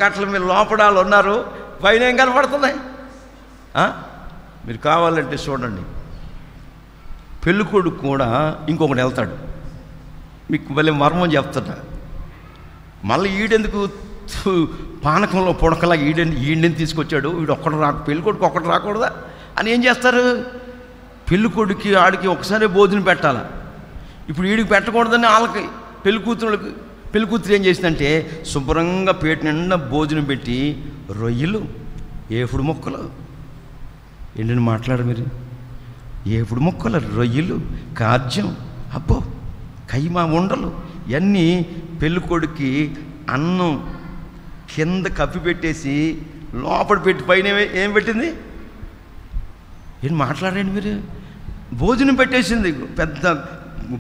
కట్టలు మీరు లోపడాలు ఉన్నారు, పైన ఏం కనపడుతుంది? మీరు కావాలంటే చూడండి, పెళ్ళికొడుకు కూడా ఇంకొకటి వెళ్తాడు. మీకు మళ్ళీ మర్మం చెప్తున్నా. మళ్ళీ ఈడెందుకు పానకంలో పుడకలా ఈడెందుకు తీసుకొచ్చాడు, వీడు పెళ్ళికొడుకు ఒక్కడు రాకూడదా అని ఏం చేస్తారు? పెళ్ళికొడుకి ఆడికి ఒకసారి భోజనం పెట్టాలా. ఇప్పుడు వీడికి పెట్టకూడదని వాళ్ళకి పెళ్ళికూతురు ఏం చేసిందంటే శుభ్రంగా పేట నిండా భోజనం పెట్టి రొయ్యలు, ఏపుడు మొక్కలు, ఏంటని మాట్లాడు మీరు, ఏపుడు మొక్కలు, రొయ్యలు, కార్జ్యం, అబ్బో కైమా ఉండలు ఇవన్నీ పెళ్ళికొడుకి అన్నం కింద కప్పి పెట్టేసి లోపల పెట్టి పైన ఏం పెట్టింది? ఏం మాట్లాడండి మీరు? భోజనం పెట్టేసింది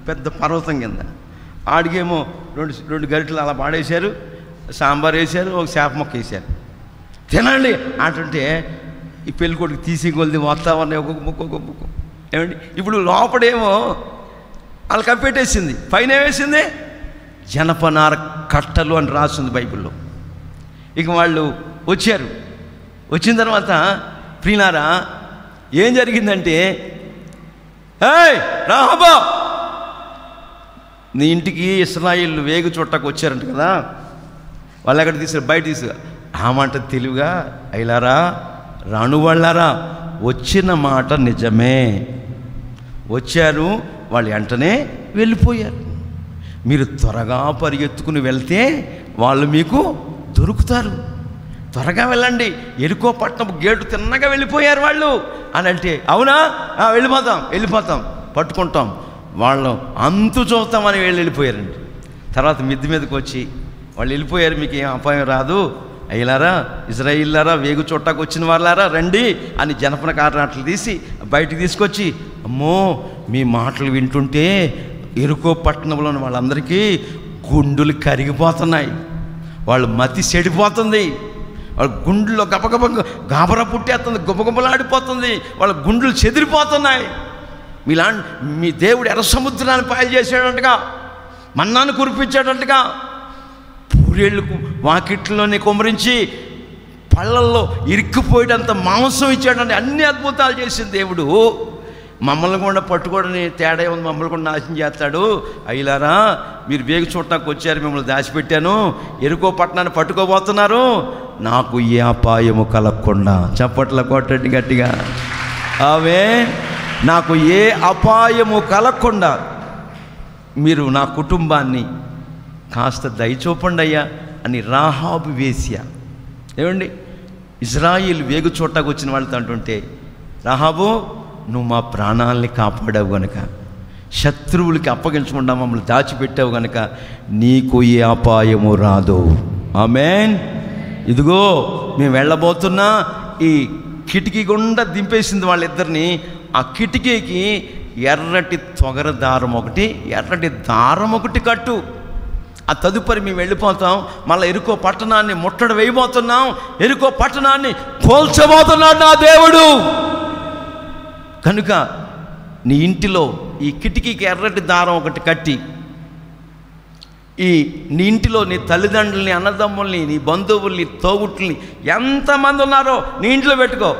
పెద్ద పర్వతం కింద. ఆడికేమో రెండు గరిటెలు అలా పాడేశారు, సాంబార్ వేశారు, ఒక చేప మొక్క వేశారు, తినండి అంటుంటే ఈ పెళ్ళికొడుకు తీసి కొలిది వాతావరణం ఒక్కొక్క ముక్క. ఏమండి, ఇప్పుడు లోపడేమో వాళ్ళు కప్పెట్టేసింది, పైన వేసింది జనపనార కట్టలు అని రాస్తుంది బైబిల్లో. ఇక వాళ్ళు వచ్చారు. వచ్చిన తర్వాత ప్రియులారా ఏం జరిగిందంటే, రాహాబు నీ ఇంటికి ఇశ్రాయేలు వేగు చుట్టకు వచ్చారంట కదా, వాళ్ళు ఎక్కడ తీసుకు బయట తీసుకు ఆమంట తెలివిగా, అయిలారా రాను వాళ్ళారా, వచ్చిన మాట నిజమే, వచ్చారు, వాళ్ళు వెంటనే వెళ్ళిపోయారు. మీరు త్వరగా పరిగెత్తుకుని వెళ్తే వాళ్ళు మీకు దొరుకుతారు, త్వరగా వెళ్ళండి, యెరికో పట్టణం గేటు తిన్నగా వెళ్ళిపోయారు వాళ్ళు అని అంటే, అవునా వెళ్ళిపోతాం పట్టుకుంటాం, వాళ్ళు అంతు చూస్తామని వెళ్ళిపోయారండి. తర్వాత మిద్ది మీదకి వచ్చి వాళ్ళు వెళ్ళిపోయారు, మీకు ఏం అపాయం రాదు, అయ్యలారా ఇజ్రాయిల్లారా వేగు చుట్టాకు వచ్చిన వాళ్ళారా రండి అని జనపన కారణాట్లు తీసి బయటికి తీసుకొచ్చి, అమ్మో మీ మాటలు వింటుంటే యెరికో పట్టణంలో ఉన్న వాళ్ళందరికీ గుండెలు కరిగిపోతున్నాయి, వాళ్ళు మతి చెడిపోతుంది, వాళ్ళ గుండెల్లో గాబరా పుట్టేస్తుంది, గుబగుబలాడిపోతుంది, వాళ్ళ గుండెలు చెదిరిపోతున్నాయి. మీ దేవుడు ఎర్ర సముద్రాన్ని పాయలు చేసాడంటగా, మన్నాను కురిపించాడంటగా, పూరేళ్ళకు వాకిట్లోనే కుమరించి పళ్ళల్లో ఇరుక్కుపోయేటంత మాంసం ఇచ్చాడంటే, అన్ని అద్భుతాలు చేసిన దేవుడు మమ్మల్ని కూడా పట్టుకోవడని తేడా ఉంది, మమ్మల్ని కూడా నాశనం చేస్తాడు. అయ్యలారా మీరు వేగు చూడటానికి వచ్చారు, మిమ్మల్ని దాచిపెట్టాను, యెరికో పట్టణాన్ని పట్టుకోబోతున్నారు, నాకు ఏ అపాయము కలగకుండా, చప్పట్ల కొట్టండి గట్టిగా, అవే నాకు ఏ అపాయము కలగకుండా మీరు నా కుటుంబాన్ని కాస్త దయచూపండి అయ్యా అని రాహాబు వేశ్య, ఏమండి ఇజ్రాయిల్ వేగు చోటకు వచ్చిన వాళ్ళతో అంటుంటే, రాహాబు నువ్వు మా ప్రాణాలని కాపాడావు గనుక, శత్రువులకి అప్పగించకుండా మమ్మల్ని దాచిపెట్టావు గనుక నీకు ఏ అపాయము రాదు. ఆమేన్. ఇదిగో మేము వెళ్ళబోతున్నా, ఈ కిటికీ గుండా దింపేసింది వాళ్ళిద్దరిని. ఆ కిటికీకి ఎర్రటి తొగర దారం ఒకటి, ఎర్రటి దారం ఒకటి కట్టు. ఆ తదుపరి మేము వెళ్ళిపోతాం, మళ్ళీ ఎరుకో పట్టణాన్ని ముట్టడి వేయబోతున్నాం, ఎరుకో పట్టణాన్ని కోల్చబోతున్నాడు నా దేవుడు. కనుక నీ ఇంటిలో ఈ కిటికీకి ఎర్రటి దారం ఒకటి కట్టి, నీ ఇంటిలో నీ తల్లిదండ్రుల్ని, అన్నదమ్ముల్ని, నీ బంధువుల్ని, తోబుట్టుల్ని ఎంతమంది ఉన్నారో నీ ఇంట్లో పెట్టుకో.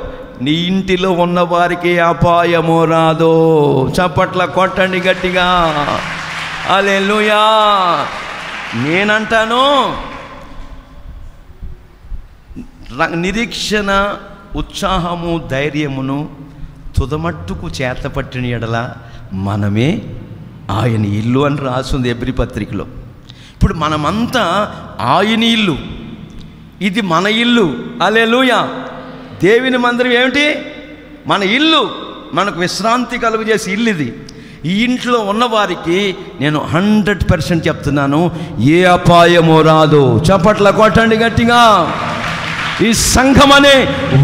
నీ ఇంటిలో ఉన్న వారికి అపాయము రాదో. చప్పట్ల కొట్టండి గట్టిగా. హల్లెలూయా. నేనంటాను, నిరీక్షణ, ఉత్సాహము, ధైర్యమును తుదమట్టుకు చేతపట్టిన ఎడల మనమే ఆయన ఇల్లు అని రాసింది ఎబ్రీ పత్రికలో. ఇప్పుడు మనమంతా ఆయన ఇల్లు, ఇది మన ఇల్లు. హల్లెలూయా. దేవుని మందిరం ఏమిటి? మన ఇల్లు, మనకు విశ్రాంతి కలుగు చేసే ఇల్లు ఇది. ఈ ఇంట్లో ఉన్నవారికి నేను 100% చెప్తున్నాను, ఏ అపాయమో రాదు. చప్పట్ల కొట్టండి గట్టిగా. ఈ సంఘమనే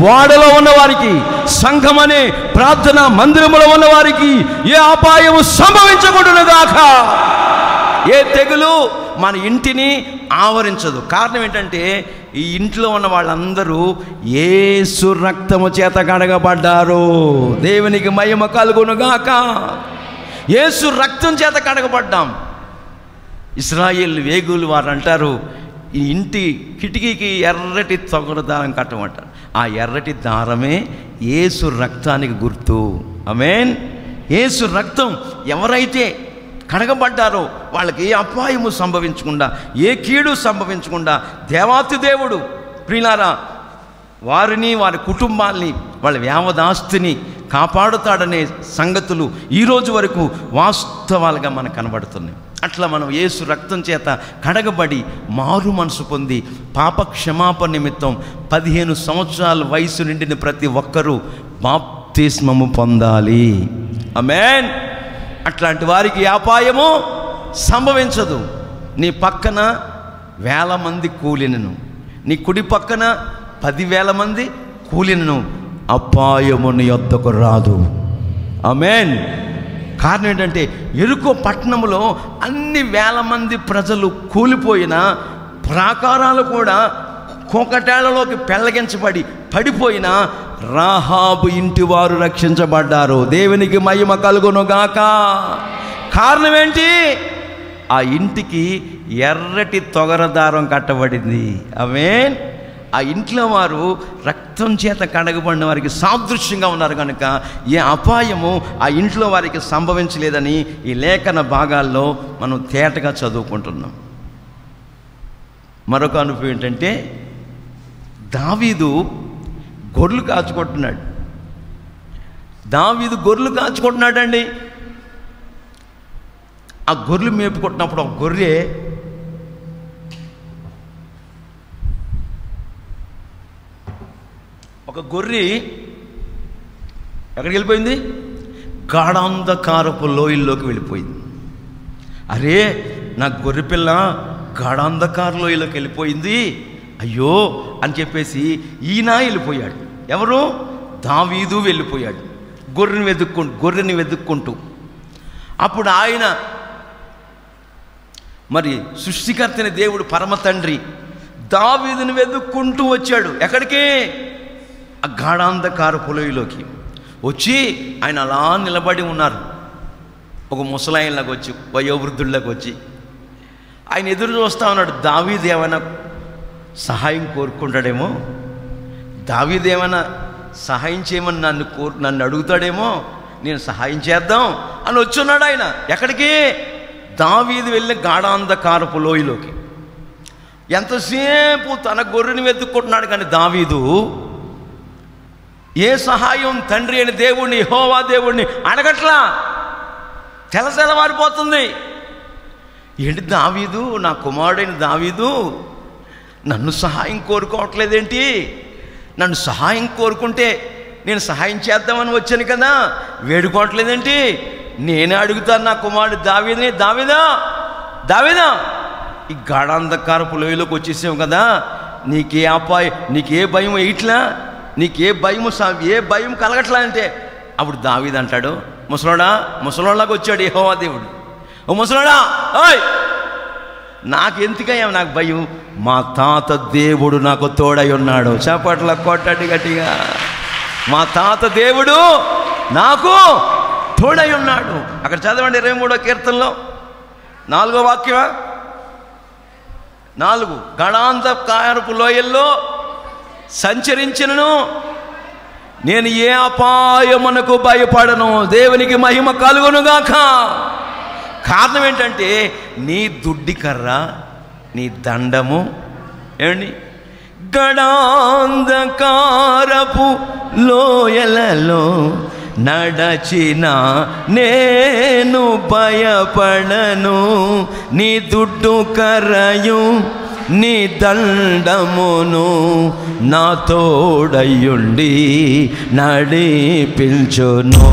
వాడలో ఉన్నవారికి, సంఘమనే ప్రార్థన మందిరములో ఉన్నవారికి ఏ అపాయము సంభవించకూడదుగాక. ఏ తెగులు మన ఇంటిని ఆవరించదు. కారణం ఏంటంటే ఈ ఇంట్లో ఉన్న వాళ్ళందరూ యేసు రక్తము చేత కడగబడ్డారు. దేవునికి మహిమ కలుగునుగాక. యేసు రక్తం చేత కడగబడ్డాం. ఇశ్రాయేలు వేగులు వారు అంటారు, ఈ ఇంటి కిటికీకి ఎర్రటి తొగర దారం కట్టమంటారు. ఆ ఎర్రటి దారమే యేసు రక్తానికి గుర్తు. ఆమేన్. యేసు రక్తం ఎవరైతే కడగబడ్డారో వాళ్ళకి ఏ అపాయము సంభవించకుండా, ఏ కీడు సంభవించకుండా దేవాతి దేవుడు ప్రియులారా వారిని, వారి కుటుంబాల్ని, వాళ్ళ వ్యావదాస్తిని కాపాడుతాడనే సంగతులు ఈరోజు వరకు వాస్తవాలుగా మనకు కనబడుతున్నాయి. అట్లా మనం యేసు రక్తం చేత కడగబడి మారు మనసు పొంది పాప క్షమాపణ నిమిత్తం 15 సంవత్సరాల వయసు నిండిన ప్రతి ఒక్కరూ బాప్తిస్మము పొందాలి. ఆమేన్. అట్లాంటి వారికి అపాయము సంభవించదు. నీ పక్కన 1000 మంది కూలినను, నీ కుడి పక్కన 10,000 మంది కూలినను అపాయము నీ యొద్దకు రాదు. ఆమేన్. కారణం ఏంటంటే ఎరుకో పట్టణంలో అన్ని 1000 మంది ప్రజలు కూలిపోయిన, ప్రాకారాలు కూడా కోకటాలలోకి పెళ్ళగించబడి పడిపోయిన రాహాబు ఇంటి వారు రక్షించబడ్డారు. దేవునికి మహిమ కలుగునుగాక. కారణం ఏంటి? ఆ ఇంటికి ఎర్రటి తొగరదారం కట్టబడింది. ఆమేన్. ఆ ఇంట్లో వారు రక్తం చేత కడగబడిన వారికి సాదృశ్యంగా ఉన్నారు కనుక ఏ అపాయము ఆ ఇంట్లో వారికి సంభవించలేదని ఈ లేఖన భాగాల్లో మనం తేటగా చదువుకుంటున్నాం. మరొక అనుభవం ఏంటంటే, దావీదు గొర్రెలు కాచుకుంటున్నాడు. దావీదు గొర్రెలు కాచుకుంటున్నాడండి. ఆ గొర్రెలు మేపుకుంటున్నప్పుడు ఒక గొర్రె ఎక్కడికి వెళ్ళిపోయింది? గాఢాంధకారపు లోయల్లోకి వెళ్ళిపోయింది. అరే, నా గొర్రె పిల్ల గాఢాంధకార లోయలోకి వెళ్ళిపోయింది, అయ్యో అని చెప్పేసి ఈయన వెళ్ళిపోయాడు. ఎవరు? దావీదు వెళ్ళిపోయాడు గొర్రెని వెతుక్కుంటూ. అప్పుడు ఆయన మరి సృష్టికర్తని దేవుడు పరమ తండ్రి దావీదుని వెతుక్కుంటూ వచ్చాడు. ఎక్కడికి? ఆ గాఢాంధకార పొలోయిలోకి వచ్చి ఆయన అలా నిలబడి ఉన్నారు. ఒక ముసలాయనలాగా వచ్చి, వయోవృద్ధుల్లాగా వచ్చి ఆయన ఎదురు చూస్తూ ఉన్నాడు. దావీదు ఏమైనా సహాయం కోరుకుంటాడేమో, దావీదు ఏమైనా సహాయం చేయమని నన్ను అడుగుతాడేమో, నేను సహాయం చేద్దాం అని వచ్చున్నాడు ఆయన. ఎక్కడికి? దావీదు వెళ్ళిన గాఢాంధకారపు లోయలోకి. ఎంతసేపు తన గొర్రెని వెతుక్కుంటున్నాడు కానీ దావీదు ఏ సహాయం తండ్రి అయిన దేవుణ్ణి, యెహోవా దేవుణ్ణి అడగట్లా. తెలసెలవారిపోతుంది. ఏంటి దావీదు, నా కుమారుడైన దావీదు నన్ను సహాయం కోరుకోవట్లేదేంటి? నన్ను సహాయం కోరుకుంటే నేను సహాయం చేద్దామని వచ్చాను కదా, వేడుకోవట్లేదేంటి? నేనే అడుగుతాను నా కుమారుడు దావీదుని, దావీదా దావీదా, ఈ గాఢాంధకారపు లోయలోకి వచ్చేసావు కదా, నీకే భయం ఇట్లా, ఏ భయం కలగట్లా అంటే అప్పుడు దావీదు అంటాడు, ముసలోళ్ళకి వచ్చాడు యెహోవా దేవుడు. ఓ ముసలోడా, ఓయ్ నాకెందుకయ్యా నాకు భయం, మా తాత దేవుడు నాకు తోడై ఉన్నాడు. చప్పట్ల కొట్టండి గట్టిగా. మా తాత దేవుడు నాకు తోడై ఉన్నాడు. అక్కడ చదవండి 23వ కీర్తనలో 4వ వాక్యమా, 4 గాఢాంధకారపు లోయల్లో సంచరించినను నేను ఏ అపాయమునకు భయపడను. దేవునికి మహిమ కలుగునుగాక. కారణం ఏంటంటే నీ దుడ్డి కర్ర, నీ దండము. ఏమండి, గాఢాంధకారపు లోయలలో నడచిన నేను భయపడను. నీ దుడ్డు కర్రయు నీ దండమును నా తోడయుండి నడిపించును.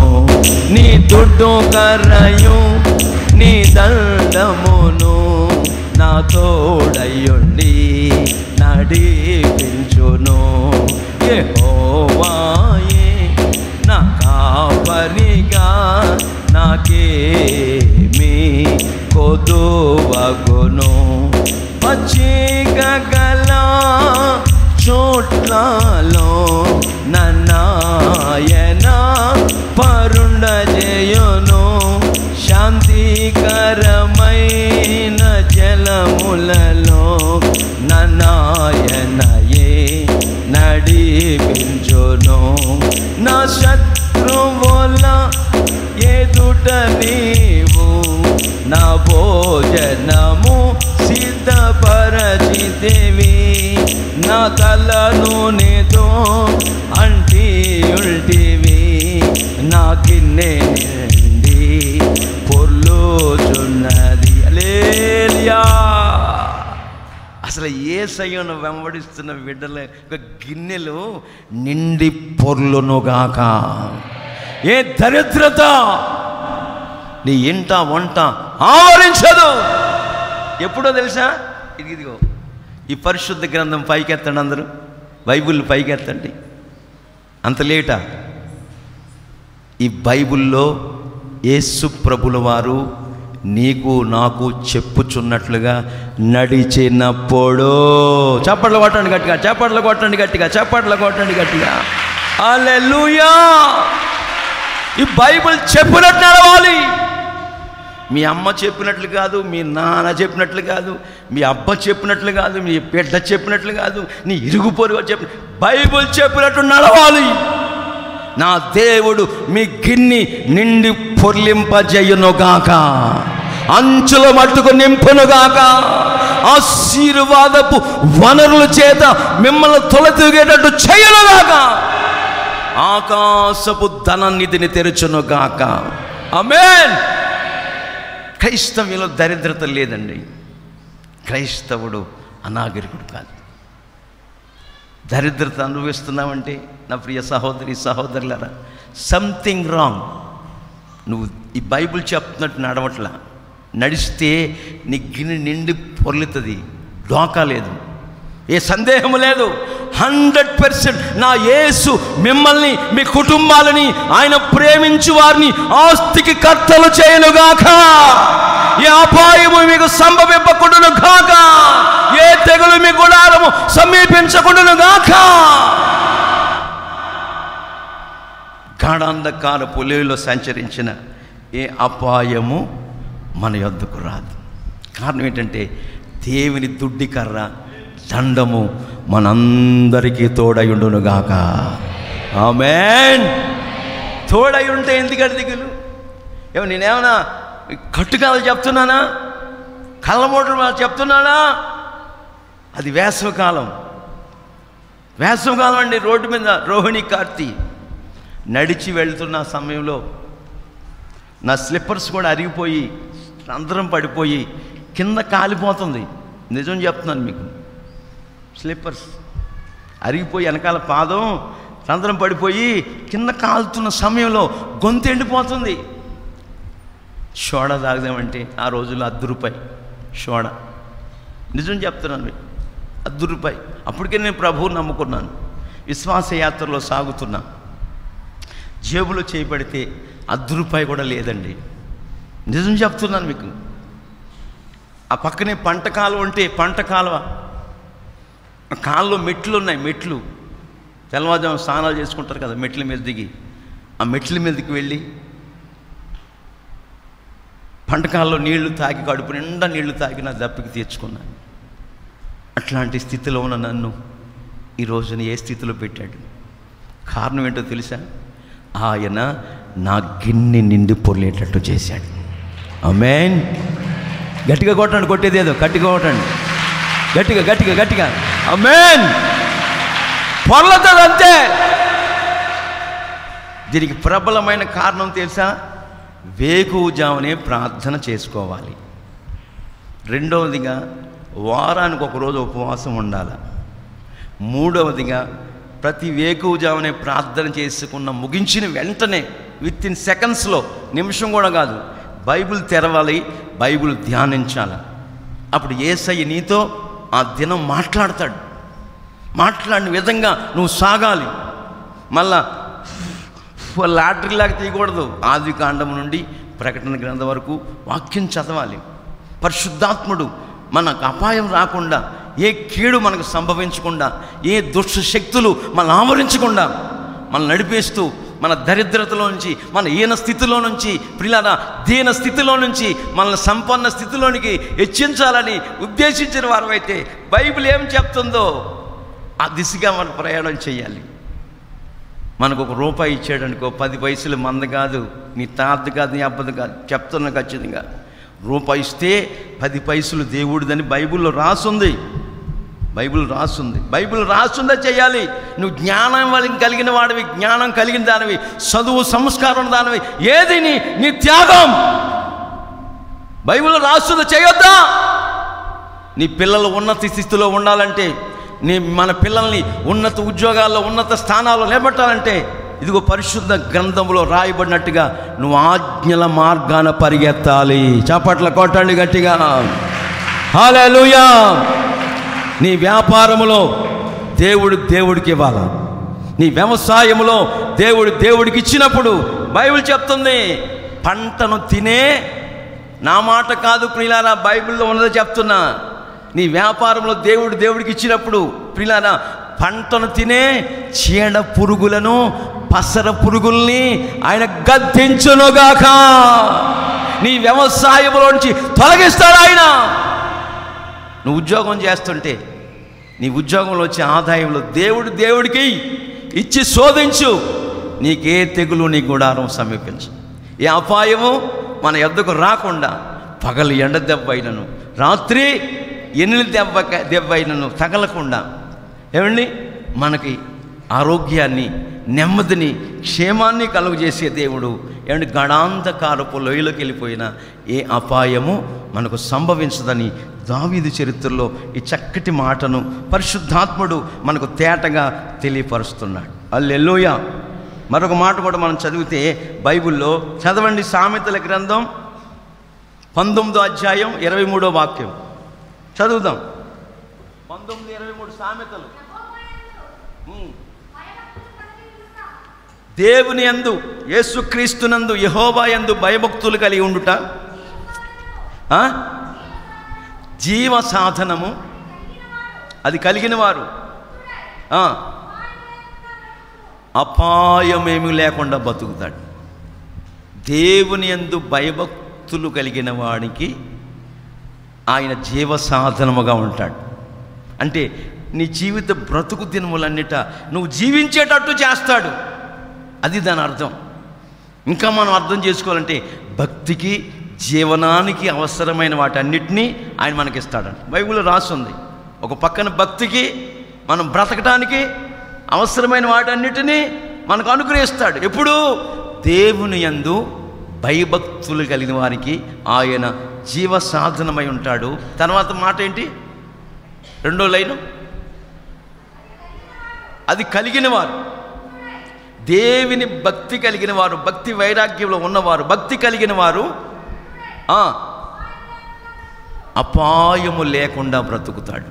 నీ దుడ్డు కర్రయు నీ దండమును నా తోడయుండి నడిపించును. యెహోవాయే నా కాపరిగా నాకేమీ కొదువగును. పచ్చిక గల చోట్లలో నన్నాయన పరుండజేయును. శాంతికరమైన జలములలో నన్నాయనయే నడిపించును. నా శత్రువుల ఎదుట నీవు నా భోజనము సిద్ధపరచితివి. నా తలను నీతో అంటి ఉల్టివి. నా గిన్నె నిండి పొర్లుచున్నది. హల్లెలూయా. అసలు యేసయ్యను వెంబడిస్తున్న బిడ్డల గిన్నెలు నిండి పొర్లునుగాక. ఏ దరిద్రత నీ ఇంట వంట ఆవరించదు. ఎప్పుడో తెలుసా? ఇదిగో ఈ పరిశుద్ధ గ్రంథం పైకెత్తండి, అందరూ బైబిల్ పైకెత్తండి. అంత లేటా? ఈ బైబిల్లో యేసు ప్రభుల వారు నీకు నాకు చెప్పుచున్నట్లుగా నడిచినప్పుడు, చప్పట్లు కొట్టండి గట్టిగా, చప్పట్లు కొట్టండి గట్టిగా, చప్పట్లు కొట్టండి గట్టిగా. హల్లెలూయా. ఈ బైబిల్ చెప్పినట్టు నడవాలి. మీ అమ్మ చెప్పినట్లు కాదు, మీ నాన్న చెప్పినట్లు కాదు, మీ అబ్బ చెప్పినట్లు కాదు, మీ బిడ్డ చెప్పినట్లు కాదు, నీ ఇరుగు పొరుగు చెప్పి, బైబిల్ చెప్పినట్టు నడవాలి. నా దేవుడు మీ గిన్నె నిండి పొర్లింపజేయునుగాక, అంచుల మట్టుకు నింపునుగాక. ఆశీర్వాదపు వనరుల చేత మిమ్మల్ని తొలతూగేటట్టు చేయనుగాక. ఆకాశపు ధననిధిని తెరచునుగాక. ఆమేన్. క్రైస్తవ్యంలో దరిద్రత లేదండి. క్రైస్తవుడు అనాగరికుడు కాదు. దరిద్రత అనుభవిస్తున్నామంటే నా ప్రియ సహోదరి సహోదరులారా, సంథింగ్ రాంగ్. నువ్వు ఈ బైబిల్ చెప్తున్నట్టు నడవట్లా. నడిస్తే నీ గిన్నె నిండి పొర్లుతుంది, డోకా లేదు, ఏ సందేహము లేదు. 100% నా యేసు మిమ్మల్ని మీ కుటుంబాలని ఆయన ప్రేమించు వారిని ఆస్తికి కర్తలు చేయనుగాక. ఏ అపాయము మీకు సంభవింపకుండును గాక. ఏ తెగులు మీ గుడారము సమీపించకుండును గాక. గాఢాంధకారపు లోయలో సంచరించిన ఏ అపాయము మన యొద్దకు రాదు. కారణం ఏంటంటే దేవుని దుడ్డి కర్ర దండము మనందరికీ తోడయుండునుగాక. ఆమేన్. తోడై ఉంటే ఎందుకంటే దిగులు? నేనేమన్నా కట్టుకాలు చెప్తున్నానా, కళ్ళమోటలు చెప్తున్నానా? అది వేసవకాలం. వేసవకాలం అండి. రోడ్డు మీద రోహిణి కార్తీ నడిచి వెళ్తున్న సమయంలో నా స్లిప్పర్స్ కూడా అరిగిపోయి అందరం పడిపోయి కింద కాలిపోతుంది. నిజం చెప్తున్నాను మీకు. స్లిప్పర్స్ అరిగిపోయి వెనకాల పాదం రంధ్రం పడిపోయి కింద కాలుతున్న సమయంలో గొంతు ఎండిపోతుంది. సోడా తాగదామంటే ఆ రోజుల్లో ₹10 సోడా. నిజం చెప్తున్నాను మీకు, ₹10. అప్పటికే నేను ప్రభువుని నమ్ముకున్నాను, విశ్వాసయాత్రలో సాగుతున్నా. జేబులో చేయబడితే ₹10 కూడా లేదండి. నిజం చెప్తున్నాను మీకు. ఆ పక్కనే పంట కాలువ ఉంటే పంట కాలువ, కాలువలో మెట్లు ఉన్నాయి. మెట్లు తెల్లవారుజాము స్నానాలు చేసుకుంటారు కదా, మెట్ల మీద దిగి ఆ మెట్ల మీదకి వెళ్ళి పంటకాల్లో నీళ్లు తాగి కడుపు నిండా నీళ్లు తాగి నా దప్పికి తీర్చుకున్నాను. అట్లాంటి స్థితిలో ఉన్న నన్ను ఈ రోజున ఏ స్థితిలో పెట్టాడు? కారణం ఏంటో తెలుసా? ఆయన నా గిన్నె నిండి పొర్లేటట్టు చేశాడు. ఆమేన్. గట్టిగా కొట్టండి, కొట్టేదేదో గట్టిగా కొట్టండి, గట్టిగా గట్టిగా గట్టిగా. ఆమేన్. పొర్లతుంది అంతే. దీనికి ప్రబలమైన కారణం తెలుసా? వేకువజామునే ప్రార్థన చేసుకోవాలి. రెండవదిగా వారానికి ఒకరోజు ఉపవాసం ఉండాలి. మూడవదిగా ప్రతి వేకువజామునే ప్రార్థన చేసుకున్న ముగించిన వెంటనే విత్ ఇన్ సెకండ్స్లో, నిమిషం కూడా కాదు, బైబిల్ తెరవాలి, బైబిల్ ధ్యానించాలి. అప్పుడు యేసయ్య నీతో ఆ దినం మాట్లాడతాడు. మాట్లాడిన విధంగా నువ్వు సాగాలి. మళ్ళా లాటరీలాగా తీయకూడదు. ఆది కాండము నుండి ప్రకటన గ్రంథం వరకు వాక్యం చదవాలి. పరిశుద్ధాత్ముడు మనకు అపాయం రాకుండా, ఏ కీడు మనకు సంభవించకుండా, ఏ దుష్ట శక్తులు మనల్ని ఆవరించకుండా మనల్ని నడిపేస్తూ మన దరిద్రతలో నుంచి, మన ఈన స్థితిలో నుంచి, ప్రియులారా దీన స్థితిలో నుంచి మనల్ని సంపన్న స్థితిలోనికి హెచ్చించాలని ఉద్దేశించిన వారైతే బైబిల్ ఏం చెప్తుందో ఆ దిశగా మనం ప్రయాణం చేయాలి. మనకు ₹1 ఇచ్చాడనుకో, 10 పైసలు మంద కాదు, నీ తాత కాదు, నీ అబ్బది కాదు, చెప్తున్నా ఖచ్చితంగా. ₹1 ఇస్తే 10 పైసలు దేవుడిదని బైబిల్లో రాసుంది. బైబిల్ రాసుంది. బైబిల్ రాసుందే చేయాలి. నువ్వు జ్ఞానం కలిగిన వాడివి, జ్ఞానం కలిగిన దానివి, చదువు సంస్కారం దానివి, ఏది నీ త్యాగం. బైబిల్ రాసుంది చేయొద్దా? నీ పిల్లలు ఉన్నత స్థితిలో ఉండాలంటే, మన పిల్లల్ని ఉన్నత ఉద్యోగాల్లో, ఉన్నత స్థానాల్లో నిలబెట్టాలంటే, ఇదిగో పరిశుద్ధ గ్రంథంలో రాయబడినట్టుగా నువ్వు ఆజ్ఞల మార్గాన పరిగెత్తాలి. చప్పట్ల కొట్టండి గట్టిగా. హల్లెలూయా. నీ వ్యాపారములో దేవుడికి ఇవ్వాలి. నీ వ్యవసాయములో దేవుడికి ఇచ్చినప్పుడు బైబిల్ చెప్తుంది, పంటను తినే, నా మాట కాదు ప్రియులారా, బైబిల్లో ఉన్నదే చెప్తున్నా. నీ వ్యాపారంలో దేవుడికి ఇచ్చినప్పుడు ప్రియులారా, పంటను తినే చీడ పురుగులను, పసర పురుగుల్ని ఆయన గద్దించునుగాక. నీ వ్యవసాయంలోంచి తొలగిస్తాడు ఆయన. నువ్వు ఉద్యోగం చేస్తుంటే నీ ఉద్యోగంలో వచ్చే ఆదాయంలో దేవుడికి ఇచ్చి శోధించు. నీకే తెగులు నీ గుడారం సమీపించు. ఏ అపాయము మన యొద్దకు రాకుండా, పగలు ఎండ దెబ్బ అయినను, రాత్రి ఎనిమిది దెబ్బ అయినను తగలకుండా, ఏమండి మనకి ఆరోగ్యాన్ని, నెమ్మదిని, క్షేమాన్ని కలుగజేసే దేవుడు. ఏమంటే గడాంధకారపు లోయలోకి వెళ్ళిపోయిన ఏ అపాయము మనకు సంభవించదని దావీదు చరిత్రలో ఈ చక్కటి మాటను పరిశుద్ధాత్ముడు మనకు తేటగా తెలియపరుస్తున్నాడు. హల్లెలూయా. మరొక మాట కూడా మనం చదివితే బైబిల్లో చదవండి. సామెతల గ్రంథం 19వ అధ్యాయం 23వ వాక్యం చదువుదాం. 19:23 సామెతలు. దేవుని యందు, యేసుక్రీస్తునందు, యెహోవా యందు భయభక్తులు కలిగి ఉండుట జీవ సాధనము, అది కలిగిన వారు అపాయమేమీ లేకుండా బతుకుతాడు. దేవుని యందు భయభక్తులు కలిగిన వాడికి ఆయన జీవ సాధనముగా ఉంటాడు. అంటే నీ జీవిత బ్రతుకు దినములన్నిట నువ్వు జీవించేటట్టు చేస్తాడు. అది దాని అర్థం. ఇంకా మనం అర్థం చేసుకోవాలంటే భక్తికి, జీవనానికి అవసరమైన వాటన్నిటినీ ఆయన మనకిస్తాడంట. బైబిల్లో రాస్తుంది. ఒక పక్కన భక్తికి, మనం బ్రతకటానికి అవసరమైన వాటన్నిటినీ మనకు అనుగ్రహిస్తాడు. ఎప్పుడు? దేవుని యందు భయభక్తులు కలిగిన వారికి ఆయన జీవ సాధనమై ఉంటాడు. తర్వాత మాట ఏంటి? రెండో లైను, అది కలిగిన వారు, దేవుని భక్తి కలిగిన వారు, భక్తి వైరాగ్యంలో ఉన్నవారు, భక్తి కలిగిన వారు అపాయము లేకుండా బ్రతుకుతాడు.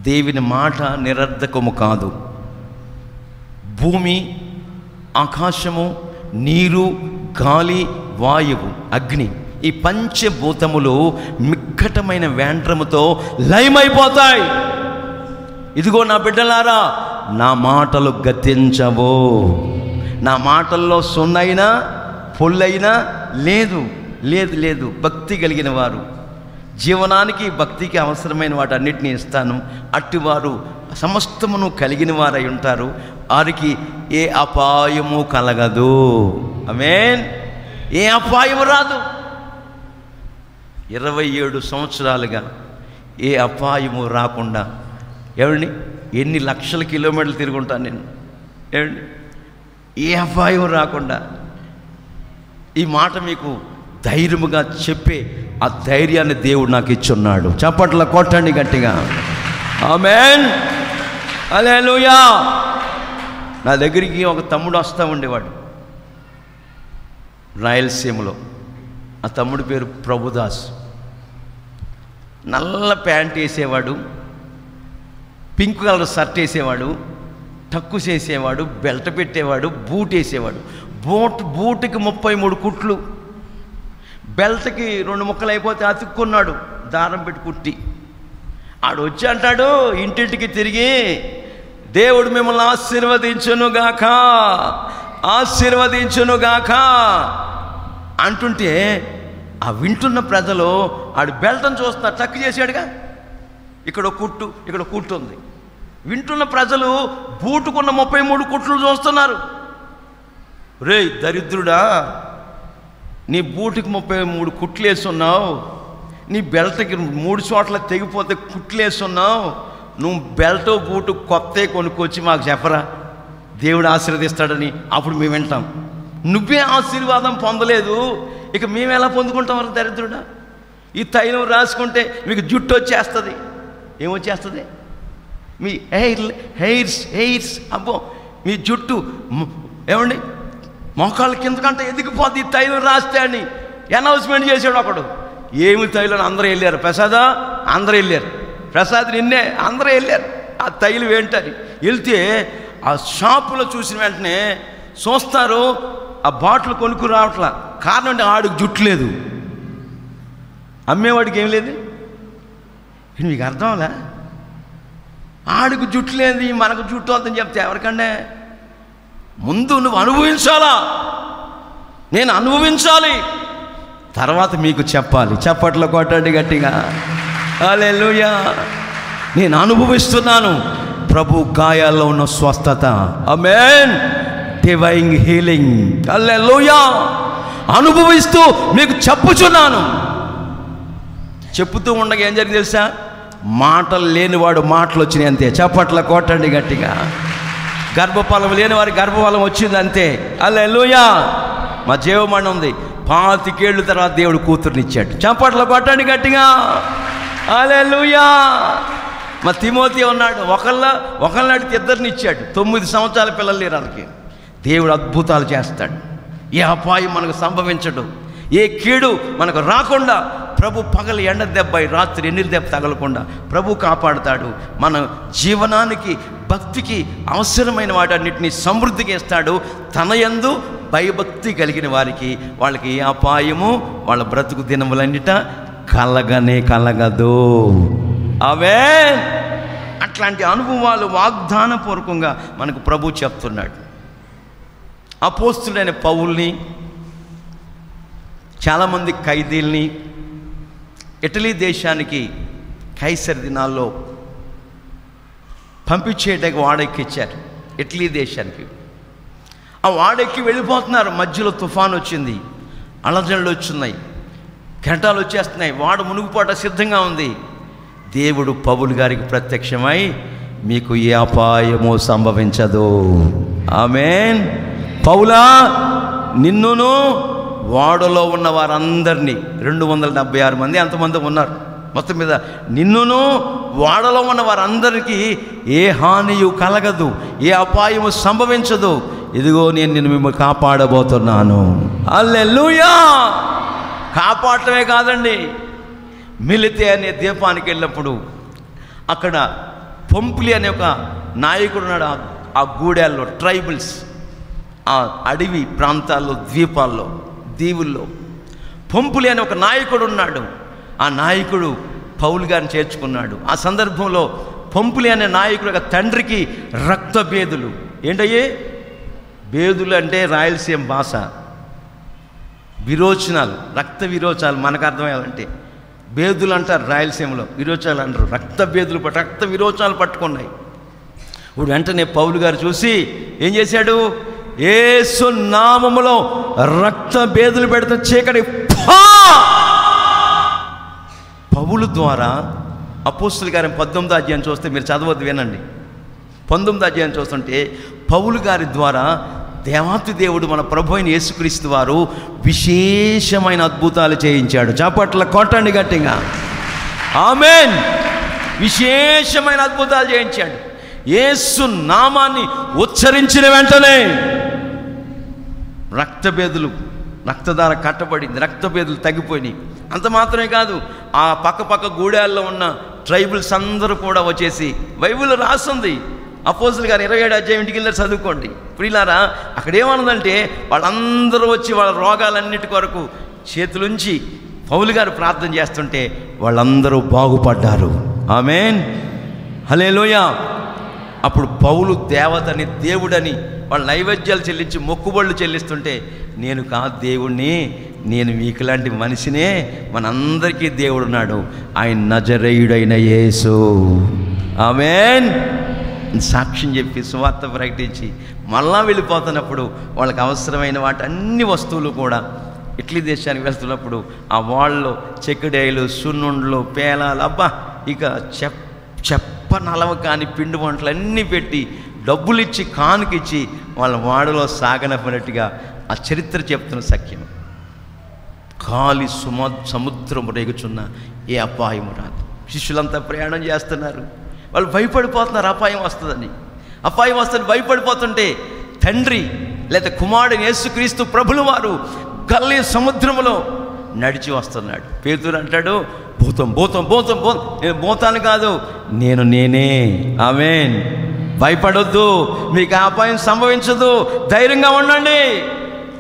దేవుని మాట నిరర్ధకము కాదు. భూమి, ఆకాశము, నీరు, గాలి, వాయువు, అగ్ని, ఈ పంచభూతములు మిక్కటమైన వేండ్రముతో లయమైపోతాయి. ఇదిగో నా బిడ్డలారా, నా మాటలు గతించవు. నా మాటల్లో సున్నైనా పొల్లైనా లేదు లేదు లేదు. భక్తి కలిగిన వారు, జీవనానికి భక్తికి అవసరమైన వాటన్నిటిని ఇస్తాను. అట్టివారు సమస్తమును కలిగిన వారై ఉంటారు. వారికి ఏ అపాయము కలగదు. ఆమేన్. ఏ అపాయము రాదు. 27 సంవత్సరాలుగా ఏ అపాయము రాకుండా, ఏమండి, ఎన్ని లక్షల కిలోమీటర్లు తిరుగుంటాను నేను, ఏమండి, ఏ అపాయం రాకుండా ఈ మాట మీకు ధైర్యముగా చెప్పే ఆ ధైర్యాన్ని దేవుడు నాకు ఇచ్చున్నాడు. చప్పట్ల కొట్టండి గట్టిగా. ఆమేన్. హల్లెలూయా. నా దగ్గరికి ఒక తమ్ముడు వస్తూ ఉండేవాడు రాయలసీమలో. ఆ తమ్ముడి పేరు ప్రభుదాస్. నల్ల ప్యాంట్ వేసేవాడు, పింక్ కలర్ షర్ట్ వేసేవాడు, టక్కు చేసేవాడు, బెల్ట్ పెట్టేవాడు, బూట్ వేసేవాడు. బూటుకి 33 కుట్లు, బెల్ట్కి 2 ముక్కలు అయిపోతే అతుక్కున్నాడు దారం పెట్టి కుట్టి. ఆడు వచ్చి అంటాడు ఇంటింటికి తిరిగి, దేవుడు మిమ్మల్ని ఆశీర్వదించునుగాక, ఆశీర్వదించునుగాక అంటుంటే ఆ వింటున్న ప్రజలు ఆడు బెల్ట్ని చూస్తున్నారు. టక్కు చేశాడుగా, ఇక్కడ కుట్టు, ఇక్కడ కుట్టు ఉంది. వింటున్న ప్రజలు బూటుకున్న 33 కుట్లు చూస్తున్నారు. రే దరిద్రుడా, నీ బూటుకి 33 కుట్లు వేస్తున్నావు, నీ బెల్ట్కి 3 చోట్ల తెగిపోతే కుట్లు వేస్తున్నావు, నువ్వు బెల్ట్ బూటు కొత్త కొనుక్కొచ్చి మాకు చెప్పరా, దేవుడు ఆశీర్వదిస్తాడని. అప్పుడు మేము వింటాం. నువ్వే ఆశీర్వాదం పొందలేదు, ఇక మేము ఎలా పొందుకుంటాం? దరిద్రుడా, ఈ తైలం రాసుకుంటే మీకు జుట్టు వచ్చేస్తుంది. ఏమొచ్చేస్తుంది? మీ హెయిర్స్ అబ్బో, మీ జుట్టు ఏమండి మోకాళ్ళ కిందకంటే ఎదిగిపోద్ది ఈ తైలం రాస్తే అని అనౌన్స్మెంట్ చేశాడు ఒకడు. ఏమి తైలం? అందరూ వెళ్ళారు. ప్రసాదా అందరూ వెళ్ళారు. ప్రసాద్ నిన్నే అందరూ వెళ్ళారు. ఆ తైలం ఏంటని వెళ్తే ఆ షాపులో చూసిన వెంటనే చూస్తారు, ఆ బాటిల్ కొనుక్కు రావట్లా. కారణం అంటే ఆడికి జుట్టు లేదు, అమ్మేవాడికి ఏం లేదు. మీకు అర్థం అవలా? ఆడికి జుట్టు లేదు, మనకు జుట్టు వద్దని చెప్తే ఎవరికంటే? ముందు నువ్వు అనుభవించాలా, నేను అనుభవించాలి, తర్వాత మీకు చెప్పాలి. చప్పట్లు కొట్టండి గట్టిగా. హల్లెలూయా. నేను అనుభవిస్తున్నాను ప్రభు గాయాల్లో ఉన్న స్వస్థత. ఆమేన్. Divine healing. హల్లెలూయా. అనుభవిస్తూ మీకు చెప్పుచున్నాను. చెప్పుతూ ఉండగా ఏం జరిగింది తెలుసా? మాటలు లేనివాడు మాటలు వచ్చినాయి అంతే. చప్పట్ల కొట్టండి గట్టిగా. గర్భఫలం లేని వారి గర్భఫలం వచ్చింది అంతే. హల్లెలూయా. మా జీవమణి ఉంది, 25 ఏళ్ళ తర్వాత దేవుడు కూతురునిచ్చాడు. చప్పట్ల కొట్టండి గట్టిగా. హల్లెలూయా. మా తిమోతి ఉన్నాడు, ఒకళ్ళనాడికి 2 ఇచ్చాడు. 9 సంవత్సరాల పిల్లలు లేరు వాళ్ళకి. దేవుడు అద్భుతాలు చేస్తాడు. ఏ అపాయం మనకు సంభవించడు, ఏ కీడు మనకు రాకుండా ప్రభు పగలు ఎండ దెబ్బ, రాత్రి ఎన్ని దెబ్బ తగలకుండా ప్రభు కాపాడుతాడు. మన జీవనానికి భక్తికి అవసరమైన వాటన్నిటిని సమృద్ధిగా ఇస్తాడు. తన యందు భయభక్తి కలిగిన వారికి వాళ్ళకి ఏ అపాయము వాళ్ళ బ్రతుకు దినములన్నిట కలగనే కలగదు. ఆమేన్. అట్లాంటి అనుభవాలు వాగ్దానపూర్వకంగా మనకు ప్రభు చెప్తున్నాడు. అపోస్తులైన పౌల్ని, చాలామంది ఖైదీల్ని ఇటలీ దేశానికి కైసర్ దినాల్లో పంపించేటకు వాడెక్కిచ్చారు ఇటలీ దేశానికి. ఆ వాడెక్కి వెళ్ళిపోతున్నారు. మధ్యలో తుఫాను వచ్చింది, అలజడులు వచ్చున్నాయి, కెరటాలు వచ్చేస్తున్నాయి. వాడు మునిగిపోట సిద్ధంగా ఉంది. దేవుడు పౌలు గారికి ప్రత్యక్షమై మీకు ఏ అపాయమో సంభవించదు. ఆమేన్. పౌలా, నిన్నును ఓడలో ఉన్న వారందరినీ 276 మంది ఎంతమంది ఉన్నారు మొత్తం మీద, నిన్నును ఓడలో ఉన్న వారందరికీ ఏ హానియు కలగదు, ఏ అపాయము సంభవించదు, ఇదిగో నేను నిన్ను మిమ్మల్ని కాపాడబోతున్నాను. హల్లెలూయా. కాపాడటమే కాదండి, మిలితే అనే ద్వీపానికి వెళ్ళినప్పుడు అక్కడ పొంపులి అనే ఒక నాయకుడు ఉన్నాడు. ఆ గూడెల్లో ట్రైబల్స్, ఆ అడవి ప్రాంతాల్లో, ద్వీపాల్లో, దీవుల్లో పొంపులి అనే ఒక నాయకుడు ఉన్నాడు. ఆ నాయకుడు పౌలు గారిని చేర్చుకున్నాడు. ఆ సందర్భంలో పొంపులి అనే నాయకుడు యొక్క తండ్రికి రక్తభేదులు. ఏంటయ్యే భేదులు అంటే రాయలసీమ భాష, విరోచనాలు, రక్త విరోచాలు మనకు అర్థమయ్యాలంటే భేదులు అంటారు రాయలసీమలో, విరోచాలు అంటారు. రక్త విరోచాలు పట్టుకున్నాయి. ఇప్పుడు వెంటనే పౌలు గారు చూసి ఏం చేశాడు, యేసు నామములో రక్త భేదులు పెడితే చీకటి పౌలు ద్వారా అపోస్తలుల కార్యం 19వ అధ్యాయం చూస్తే మీరు చదవద్దు, వినండి. 19వ అధ్యాయం చూస్తుంటే పౌలు గారి ద్వారా దేవాతి దేవుడు మన ప్రభు అయిన యేసుక్రీస్తు వారు విశేషమైన అద్భుతాలు చేయించాడు. చప్పట్ల కొట్టండి గట్టిగా, ఆమేన్. విశేషమైన అద్భుతాలు చేయించాడు. యేసు నామాన్ని ఉచ్చరించిన వెంటనే రక్తభేదులు, రక్తధార కట్టబడింది, రక్తభేదులు తగ్గిపోయినాయి. అంత మాత్రమే కాదు, ఆ పక్క గూడాల్లో ఉన్న ట్రైబల్స్ అందరూ కూడా వచ్చేసి, బైబిల్లో రాస్తుంది, అపోస్తలుల గారు 27వ అధ్యాయం ఇంటికి వెళ్ళి చదువుకోండి ప్రియులారా. అక్కడ ఏమన్నదంటే వాళ్ళందరూ వచ్చి వాళ్ళ రోగాలన్నిటి కొరకు చేతులుంచి పౌలు గారు ప్రార్థన చేస్తుంటే వాళ్ళందరూ బాగుపడ్డారు. ఆమేన్, హల్లెలూయా. అప్పుడు పౌలు దేవతని, దేవుడని వాళ్ళ నైవేద్యాలు చెల్లించి మొక్కుబళ్ళు చెల్లిస్తుంటే, నేను కాదు దేవుణ్ణి, నేను మీకులాంటి మనిషినే, మనందరికీ దేవుడున్నాడు, ఆయన నజరేయుడైన యేసు. ఆమేన్. సాక్ష్యం చెప్పి సువార్త ప్రకటించి మళ్ళా వెళ్ళిపోతున్నప్పుడు వాళ్ళకి అవసరమైన వాటి అన్ని వస్తువులు కూడా ఇటలీ దేశానికి వెళ్తున్నప్పుడు ఆ వాళ్ళలో చెక్కడేలు, సున్నుండ్లు, పేలాలు, అబ్బా ఇక చెప్పనలవ కాని పిండి వంటలు అన్నీ పెట్టి డబ్బులు ఇచ్చి కానుకిచ్చి వాళ్ళ వాడలో సాగనపడినట్టుగా ఆ చరిత్ర చెప్తున్న సఖ్యం. గాలి సముద్రం రేగుచున్న ఏ అపాయం రాదు. శిష్యులంతా ప్రయాణం చేస్తున్నారు, వాళ్ళు భయపడిపోతున్నారు అపాయం వస్తుందని. అపాయం వస్తుందని భయపడిపోతుంటే తండ్రి లేదా కుమారుడు యేసుక్రీస్తు ప్రభుల వారు గల్లీ సముద్రములో నడిచి వస్తున్నాడు. పేతురు అంటాడు, భూతం భూతం భూతం భూతం, నేను భూతాన్ని కాదు, నేనే. ఆమేన్. భయపడొద్దు, మీకు అపాయం సంభవించదు, ధైర్యంగా ఉండండి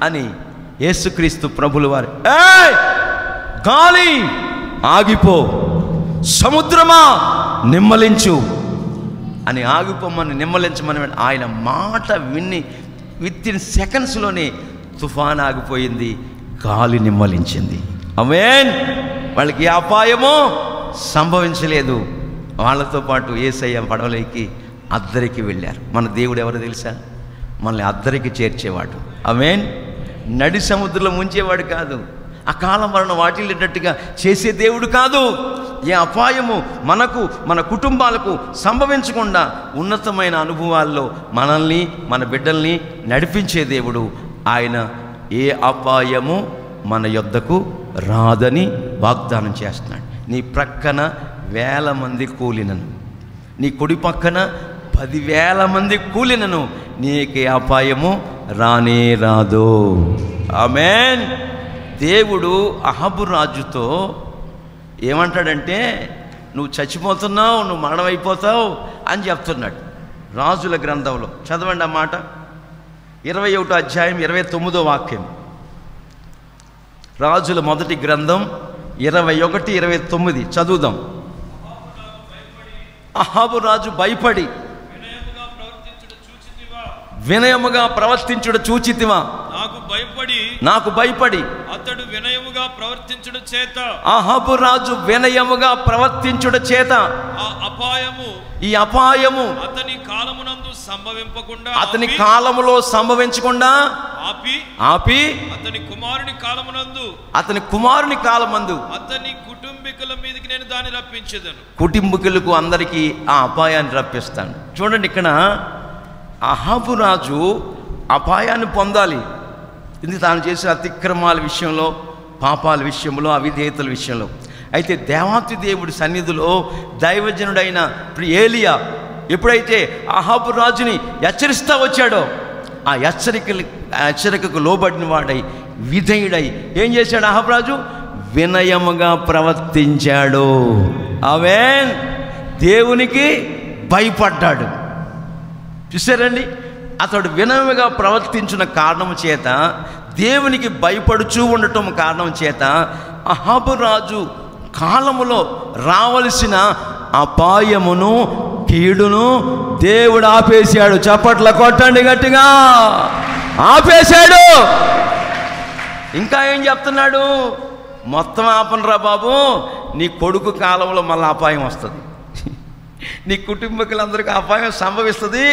అని యేసుక్రీస్తు ప్రభుల వారు, ఏయ్ గాలి ఆగిపో, సముద్రమా నిమ్మలించు అని, ఆగిపోమని నిమ్మలించమని ఆయన మాట విని వితిన్ సెకండ్స్లోనే తుఫాన్ ఆగిపోయింది, గాలి నిమ్మలించింది. ఆమేన్. వాళ్ళకి ఏ అపాయమో సంభవించలేదు. వాళ్ళతో పాటు యేసయ్య పడవలోకి అద్దరికి వెళ్ళారు. మన దేవుడు ఎవరో తెలుసా? మనల్ని అద్దరికి చేర్చేవాడు. ఆమేన్. నడి సముద్రంలో ముంచేవాడు కాదు, అకాల మరణం వాటిల్లేటట్టుగా చేసే దేవుడు కాదు. ఏ అపాయము మనకు, మన కుటుంబాలకు సంభవించకుండా ఉన్నతమైన అనుభవాల్లో మనల్ని, మన బిడ్డల్ని నడిపించే దేవుడు ఆయన. ఏ అపాయము మన యొద్దకు రాదని వాగ్దానం చేస్తున్నాడు. నీ ప్రక్కన 1000 మంది కూలినను, నీ కుడి పక్కన 10,000 మంది కూలినను నీకే అపాయము రానే రాదు. ఆమేన్. దేవుడు అహాబు రాజుతో ఏమంటాడంటే, నువ్వు చచ్చిపోతున్నావు, నువ్వు మరణమైపోతావు అని చెప్తున్నాడు. రాజుల గ్రంథంలో చదవండి ఆ మాట, 21వ అధ్యాయం 29వ వాక్యం. రాజుల మొదటి గ్రంథం 21, 29 చదువుదాం. అహాబు రాజు భయపడి వినయముగా ప్రవర్తించుట చూచితివా? నాకు భయపడి అతడు వినయముగా ప్రవర్తించుట చేత, అహాబు రాజు వినయముగా ప్రవర్తించుట చేత ఈ అపాయము అతని కాలమునందు సంభవింపకుండా, అతని కాలములో సంభవించకుండా ఆపి అతని కుమారుని కాలమునందు, అతని కుమారుని కాలమందు అతని కుటుంబీకుల మీదకి నేను దాన్ని రప్పించేదను. కుటుంబీకులకు అందరికీ ఆ అపాయాన్ని రప్పిస్తాను. చూడండి, ఇక్కడ అహాబు రాజు అపాయాన్ని పొందాలి. ఇది తాను చేసిన అతిక్రమాల విషయంలో, పాపాల విషయంలో, అవిధేయతల విషయంలో. అయితే దేవాతి దేవుడి సన్నిధిలో దైవజనుడైన ఏలియా ఎప్పుడైతే అహాబు రాజుని హెచ్చరిస్తూ వచ్చాడో, ఆ హెచ్చరికకు లోబడిన వాడై, విధేయుడై ఏం చేశాడు అహాబు రాజు? వినయముగా ప్రవర్తించాడు. ఆమేన్. దేవునికి భయపడ్డాడు. చూసారండి, అతడు వినయముగా ప్రవర్తించిన కారణం చేత, దేవునికి భయపడుచూ ఉండటం కారణం చేత అహాబు రాజు కాలములో రావలసిన అపాయమును, కీడును దేవుడు ఆపేశాడు. చప్పట్ల కొట్టండి గట్టిగా. ఆపేశాడు. ఇంకా ఏం చెప్తున్నాడు? మొత్తం ఆపనరా బాబు, నీ కొడుకు కాలంలో మళ్ళీ అపాయం వస్తుంది, నీ కుటుంబీకులందరికీ అపాయం సంభవిస్తుంది.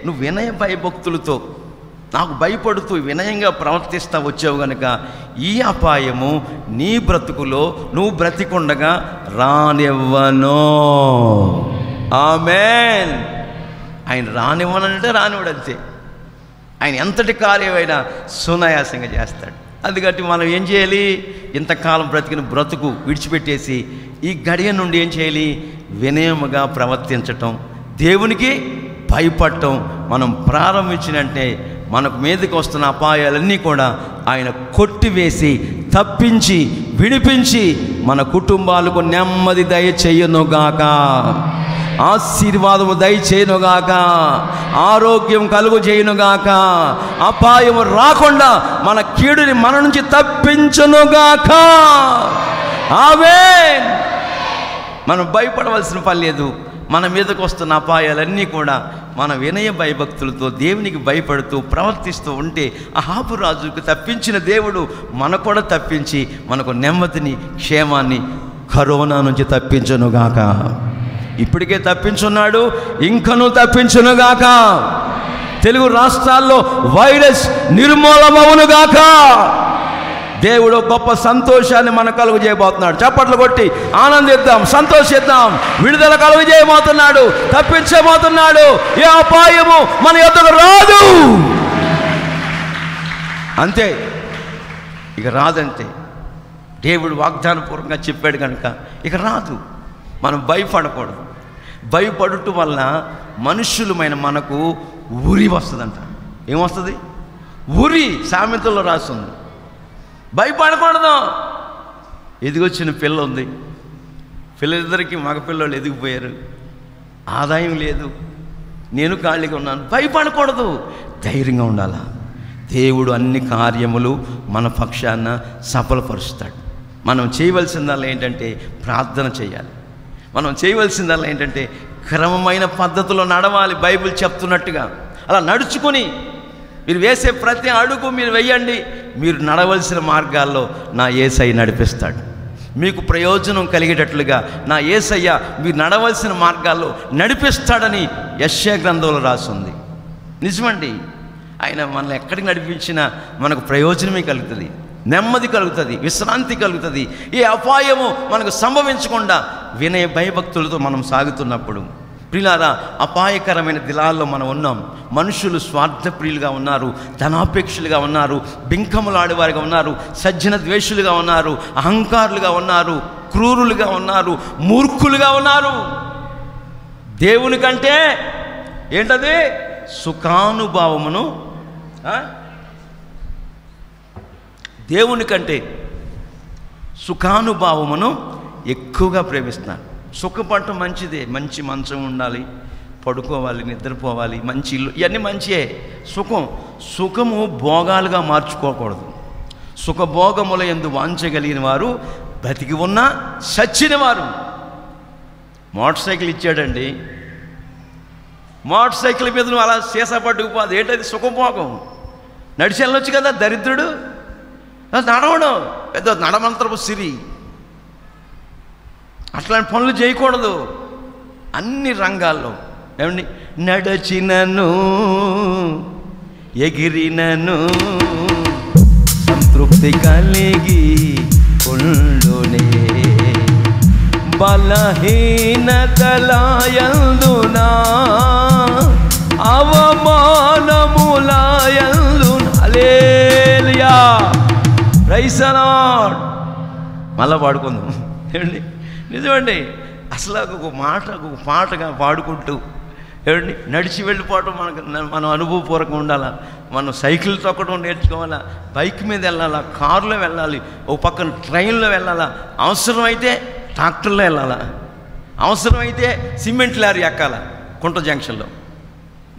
నువ్వు వినయ భయభక్తులతో నాకు భయపడుతూ వినయంగా ప్రవర్తిస్తూ వచ్చావు కనుక ఈ అపాయము నీ బ్రతుకులో నువ్వు బ్రతికుండగా రానివ్వను. ఆమేన్. ఆయన రానివ్వనంటే రానివ్వడు, అంతే. ఆయన ఎంతటి కార్యమైనా సునాయాసంగా చేస్తాడు. అందుకని మనం ఏం చేయాలి? ఇంతకాలం బ్రతికిన బ్రతుకు విడిచిపెట్టేసి ఈ గడియ నుండి ఏం చేయాలి? వినయముగా ప్రవర్తించటం, దేవునికి భయపడటం మనం ప్రారంభించినంటే మనకు మీదకి వస్తున్న అపాయాలన్నీ కూడా ఆయన కొట్టివేసి, తప్పించి, విడిపించి మన కుటుంబాలకు నెమ్మది దయచేయునుగాక, ఆశీర్వాదము దయచేయునుగాక, ఆరోగ్యం కలుగు చేయునుగాక, అపాయము రాకుండా మన కీడుని మన నుంచి తప్పించునుగాక. ఆమేన్. మనం భయపడవలసిన పని లేదు. మన మీదకు వస్తున్న అపాయాలన్నీ కూడా మన వినయ భయభక్తులతో దేవునికి భయపడుతూ ప్రవర్తిస్తూ ఉంటే అహాబు రాజుకు తప్పించిన దేవుడు మనకు కూడా తప్పించి మనకు నెమ్మదిని, క్షేమాన్ని, కరోనా నుంచి తప్పించునుగాక. ఇప్పటికే తప్పించున్నాడు, ఇంకనూ తప్పించునుగాక. తెలుగు రాష్ట్రాల్లో వైరస్ నిర్మూలమవునుగాక. దేవుడు గొప్ప సంతోషాన్ని మనకు కలుగు చేయబోతున్నాడు. చప్పట్లు కొట్టి ఆనందిద్దాం, సంతోషిద్దాం. విడుదల కలుగు చేయబోతున్నాడు, తప్పించబోతున్నాడు. ఏ అపాయము మన యొద్దకు రాదు. అంతే, ఇక రాదంతే. దేవుడు వాగ్దానపూర్వకంగా చెప్పాడు కనుక ఇక రాదు. మనం భయపడకూడదు. భయపడటం వల్ల మనుష్యులమైన మనకు ఉరి వస్తుందంట. ఏమొస్తుంది? ఉరి. సామెతల్లో రాస్తుంది. భయపడకూడదు. ఎదిగొచ్చిన పిల్ల ఉంది, పిల్లలిద్దరికీ మగపిల్లలు ఎదిగిపోయారు, ఆదాయం లేదు, నేను ఖాళీగా ఉన్నాను. భయపడకూడదు, ధైర్యంగా ఉండాలా. దేవుడు అన్ని కార్యములు మన పక్షాన సఫలపరుస్తాడు. మనం చేయవలసిందల్లా ఏంటంటే ప్రార్థన చేయాలి. మనం చేయవలసిందల్లా ఏంటంటే క్రమమైన పద్ధతిలో నడవాలి. బైబిల్ చెప్తున్నట్టుగా అలా నడుచుకొని మీరు వేసే ప్రతి అడుగు మీరు వెయ్యండి. మీరు నడవలసిన మార్గాల్లో నా యేసయ్య నడిపిస్తాడు. మీకు ప్రయోజనం కలిగేటట్లుగా నా యేసయ్య మీరు నడవలసిన మార్గాల్లో నడిపిస్తాడని యెషయా గ్రంథంలో రాస్తుంది. నిజమండి. ఆయన మనల్ని ఎక్కడికి నడిపించినా మనకు ప్రయోజనమే కలుగుతుంది, నెమ్మది కలుగుతుంది, విశ్రాంతి కలుగుతుంది. ఏ అపాయము మనకు సంభవించకుండా వినయ భయభక్తులతో మనం సాగుతున్నప్పుడు, ప్రియులారా, అపాయకరమైన దినాల్లో మనం ఉన్నాం. మనుషులు స్వార్థప్రియులుగా ఉన్నారు, ధనాపేక్షలుగా ఉన్నారు, బింకములాడేవారుగా ఉన్నారు, సజ్జన ద్వేషులుగా ఉన్నారు, అహంకారులుగా ఉన్నారు, క్రూరులుగా ఉన్నారు, మూర్ఖులుగా ఉన్నారు. దేవుని కంటే ఏంటది? సుఖానుభావమును, దేవుని కంటే సుఖానుభావమును ఎక్కువగా ప్రేమిస్తున్నారు. సుఖపడటం మంచిదే. మంచి మంచం ఉండాలి, పడుకోవాలి, నిద్రపోవాలి, మంచి ఇల్లు, ఇవన్నీ మంచియే. సుఖము భోగాలుగా మార్చుకోకూడదు. సుఖభోగముల యందు వాంచగలిగిన వారు బ్రతికి ఉన్నా చచ్చిన వారు. మోటార్ సైకిల్ ఇచ్చాడండి, మోటార్ సైకిల్ మీద నువ్వు అలా సీసా పట్టుకుపోదు. ఏంటది? సుఖభోగం. నడిచి వెళ్ళొచ్చు కదా దరిద్రుడు. నడవడం పెద్ద నడమంత్రపు సిరి. అట్లాంటి పనులు చేయకూడదు అన్ని రంగాల్లో. ఏమండి? నడచినను ఎగిరినను సంతృప్తి కలిగి ఉండునే, బలహీనతలయందునా అవమానములయందున హల్లెలూయా ప్రైజ్ ది లార్డ్. మళ్ళా పాడుకుందాం ఏమండి. నిజమండి, అసలు ఒక పాటగా పాడుకుంటూ ఏమండి నడిచి వెళ్ళిపోవటం మనం అనుభవపూర్వకంగా ఉండాలా. మనం సైకిల్ తొక్కడం నేర్చుకోవాలా, బైక్ మీద వెళ్ళాలా, కారులో వెళ్ళాలి, ఒక పక్కన ట్రైన్లో వెళ్ళాలా, అవసరమైతే ట్రాక్టర్లో వెళ్ళాలా, అవసరమైతే సిమెంట్ లారీ ఎక్కాలా కుంట జంక్షన్లో.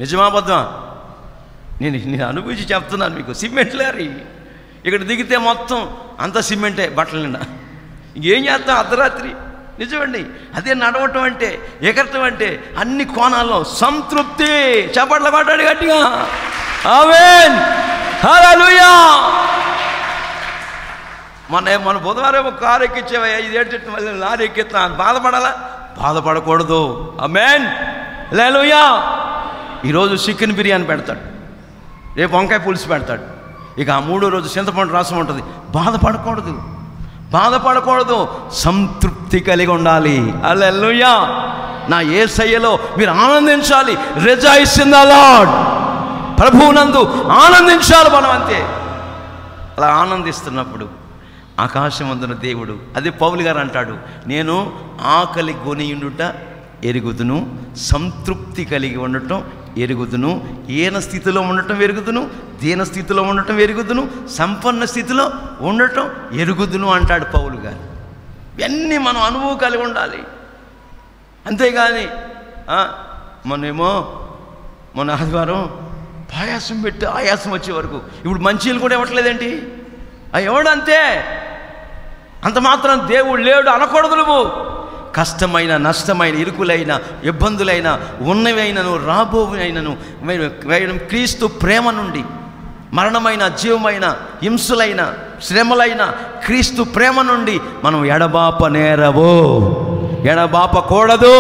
నిజమా అబద్ధమా? నేను అనుభవించి చెప్తున్నాను మీకు. సిమెంట్ లారీ ఇక్కడ దిగితే మొత్తం అంతా సిమెంటే, బట్టల నిండా. ఇంకేం చేస్తాం అర్ధరాత్రి? నిజమండి, అదే నడవటం అంటే, ఎగరటం అంటే. అన్ని కోణాల్లో సంతృప్తి. చప్పట్ల కొట్టాడు గట్టిగా. ఆమేన్, హల్లెలూయా. మన బుధవారం ఒక కారు ఎక్కించేవా, 5 ఏడు మళ్ళీ లారీ ఎక్కిస్తా, బాధపడాలా? బాధపడకూడదు. ఆమేన్, హల్లెలూయా. ఈరోజు చికెన్ బిర్యానీ పెడతాడు, రేపు వంకాయ పులుసు పెడతాడు, ఇక ఆ 3వ రోజు చింతపండు రసం ఉంటుంది. బాధపడకూడదు, బాధపడకూడదు, సంతృప్తి కలిగి ఉండాలి. హల్లెలూయా. నా యేసయ్యలో మీరు ఆనందించాలి. Rejoice in the lord. ప్రభువునందు ఆనందించాలి మనం, అంతే. అలా ఆనందిస్తున్నప్పుడు ఆకాశమందున దేవుడు, అదే పౌలు గారు అంటాడు, నేను ఆకలి గొనియుండుట ఎరుగుదును, సంతృప్తి కలిగి ఉండటం ఎరుగుదును, ఈన స్థితిలో ఉండటం ఎరుగుదును, దీన స్థితిలో ఉండటం ఎరుగుదును, సంపన్న స్థితిలో ఉండటం ఎరుగుదును అంటాడు పౌలు గారు. ఇవన్నీ మనం అనుభవం కలిగి ఉండాలి. అంతేగాని మొన్న ఆదివారం పాయాసం పెట్టి ఆయాసం వచ్చే వరకు, ఇప్పుడు మంచిలు కూడా ఇవ్వట్లేదేంటి? ఎవడంతే, అంత మాత్రం దేవుడు లేడు అనకూడదు. నువ్వు కష్టమైన, నష్టమైన, ఇరుకులైన, ఇబ్బందులైన, ఉన్నవైనను రాబోవైనను క్రీస్తు ప్రేమ నుండి, మరణమైన, జీవమైన, హింసలైన, శ్రమలైన క్రీస్తు ప్రేమ నుండి మనం ఎడబాపనేరవు, ఎడబాపకూడదు.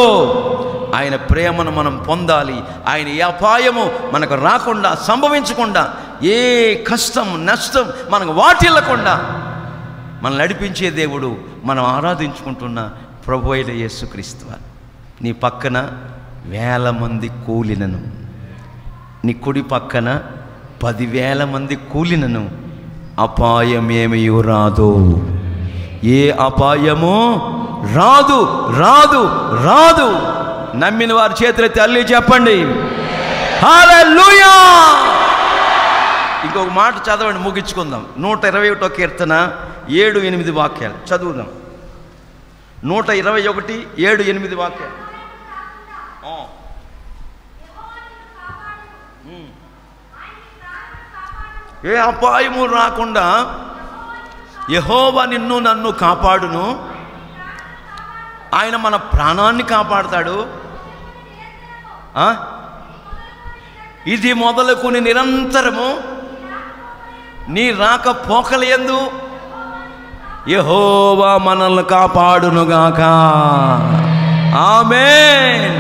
ఆయన ప్రేమను మనం పొందాలి. ఆయన ఏ అపాయము మనకు రాకుండా, సంభవించకుండా, ఏ కష్టం, నష్టం మనకు వాటిల్లకుండా మనం నడిపించే దేవుడు మనం ఆరాధించుకుంటున్న ప్రభు అయిన యేసుక్రీస్తు వారు. నీ పక్కన 1000 మంది కూలినను, నీ కుడి పక్కన 10,000 మంది కూలినను అపాయమేమీ రాదు. ఏ అపాయము రాదు, రాదు, రాదు. నమ్మిన వారి చేతులెత్తి హల్లెలూయా చెప్పండి. హల్లెలూయా. ఇంకొక మాట చదవండి, ముగించుకుందాం. 121వ కీర్తన 7-8 వాక్యాలు చదువుదాం. 121, 7-8 వాక్యాలు. ఏ అపాయము రాకుండా యెహోవా నిన్ను నన్ను కాపాడును. ఆయన మన ప్రాణాన్ని కాపాడుతాడు. ఇది మొదలుకొని నిరంతరము నీ రాకపోకలయందు యెహోవా మనల్ని కాపాడునుగాక. ఆమేన్.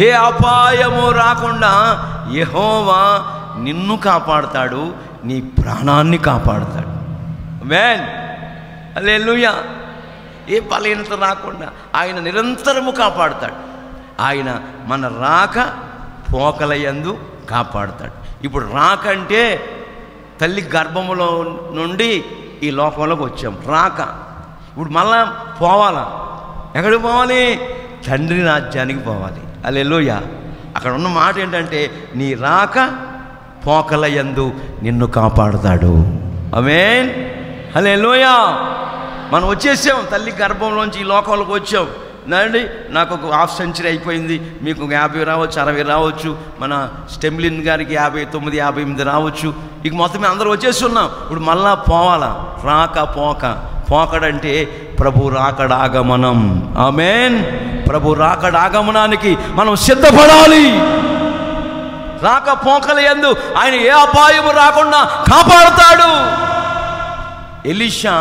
ఏ అపాయము రాకుండా యెహోవా నిన్ను కాపాడుతాడు, నీ ప్రాణాన్ని కాపాడుతాడు. ఆమేన్, హల్లెలూయా. ఏ బలహీనత రాకుండా ఆయన నిరంతరము కాపాడుతాడు. ఆయన మన రాక పోకలయందు కాపాడుతాడు. ఇప్పుడు రాకంటే తల్లి గర్భములో నుండి ఈ లోకంలోకి వచ్చాం. రాక ఇప్పుడు మళ్ళా పోవాలా? ఎక్కడికి పోవాలి? తండ్రి రాజ్యానికి పోవాలి. హల్లెలూయా. అక్కడ ఉన్న మాట ఏంటంటే, నీ రాక పోకలయందు నిన్ను కాపాడుతాడు. ఆమేన్, హల్లెలూయా. మనం వచ్చేసాం, తల్లి గర్భంలోంచి ఈ లోకంలోకి వచ్చాం. నాండి, నాకు ఒక హాఫ్ సెంచరీ అయిపోయింది, మీకు 50 రావచ్చు, 60 రావచ్చు, మన స్టెమ్లిన్ గారికి 59, 58 రావచ్చు. ఇక మొత్తం అందరూ వచ్చేసి ఉన్నాం. ఇప్పుడు మళ్ళా పోవాలా? రాక పోక. పోకడంటే ప్రభు రాకడాగమనం. ఆమేన్. ప్రభు రాకడాగమనానికి మనం సిద్ధపడాలి. రాక పోకల యందు ఆయన ఏ అపాయము రాకుండా కాపాడుతాడు. ఎలీషా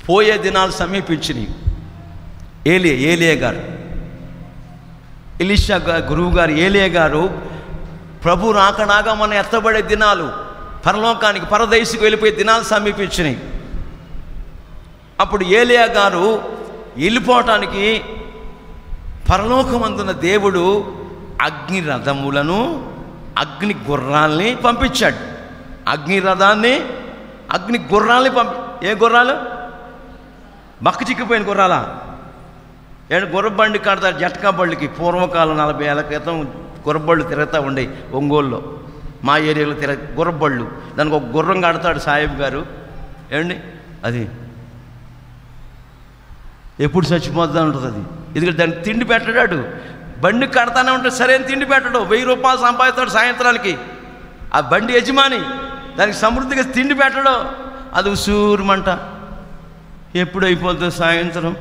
పోయే దినాలు సమీపించినాయి. ఏలియా గారు, ఎలీషా గురువు గారు ఏలియా గారు ప్రభు రాకడాగా మనం ఎత్తబడే దినాలు, పరలోకానికి పరదేశికి వెళ్ళిపోయే దినాలు సమీపించినాయి. అప్పుడు ఏలియా గారు వెళ్ళిపోవటానికి పరలోకమందున దేవుడు అగ్ని రథములను, అగ్ని గుర్రాల్ని పంపించాడు. అగ్ని రథాన్ని, అగ్ని గుర్రాలని ఏ గుర్రాలు? బక్క చిక్కిపోయిన గుర్రాలా? గుర్ర బండి కడతారు జట్కా బళ్ళకి. పూర్వకాలం 40 ఏళ్ల క్రితం గుర్రబళ్ళు తిరుగుతూ ఉండే ఒంగోలులో, మా ఏరియాలో గుర్రబళ్ళు. దానికి ఒక గుర్రం కడతాడు సాహెబ్ గారు. అది ఎప్పుడు చచ్చిపోద్దా ఉంటుంది అది. ఎందుకంటే దానికి తిండి పెట్టడాడు. బండి కడతానే ఉంటే సరైన తిండి పెట్టడు. 1000 రూపాయలు సంపాదిస్తాడు సాయంత్రానికి ఆ బండి యజమాని. దానికి సమృద్ధిగా తిండి పెట్టడు. అది ఉసూరుమంట. ఎప్పుడు అయిపోతుంది సాయంత్రం,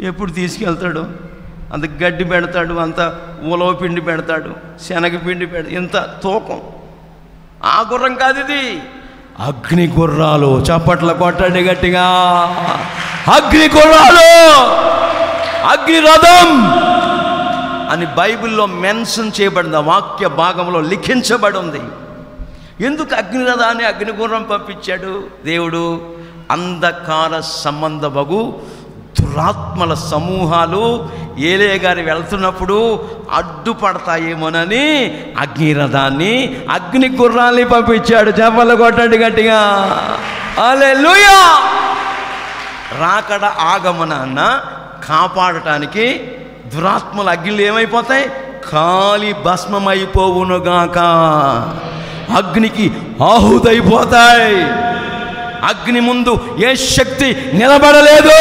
ఎప్పుడు తీసుకెళ్తాడు. అంత గడ్డి పెడతాడు, అంత ఉలవ పిండి పెడతాడు, శనగపిండి పెడతాడు. ఇంత తూకం. ఆ గుర్రం కాదు ఇది, అగ్ని గుర్రాలు. చప్పట్ల కొట్టండి గట్టిగా. అగ్ని గుర్రాలు, అగ్ని రథం అని బైబిల్లో మెన్షన్ చేయబడింది. ఆ వాక్య భాగంలో లిఖించబడి ఉంది. ఎందుకు అగ్నిరథాన్ని అగ్నిగుర్రం పంపించాడు దేవుడు? అంధకార సంబంధమగు దురాత్మల సమూహాలు ఏలియా గారు వెళ్తున్నప్పుడు అడ్డుపడతాయేమోనని అగ్నిరథాన్ని అగ్ని గుర్రాన్ని పంపించాడు. చప్పట్లు కొట్టండి గట్టిగా. హల్లెలూయా. రాకడ ఆగమనాన్న కాపాడటానికి దురాత్మల అగ్నిలు ఏమైపోతాయి? కాలి భస్మమైపోవునుగాక. అగ్నికి ఆహుతైపోతాయి. అగ్ని ముందు ఏ శక్తి నిలబడలేదు.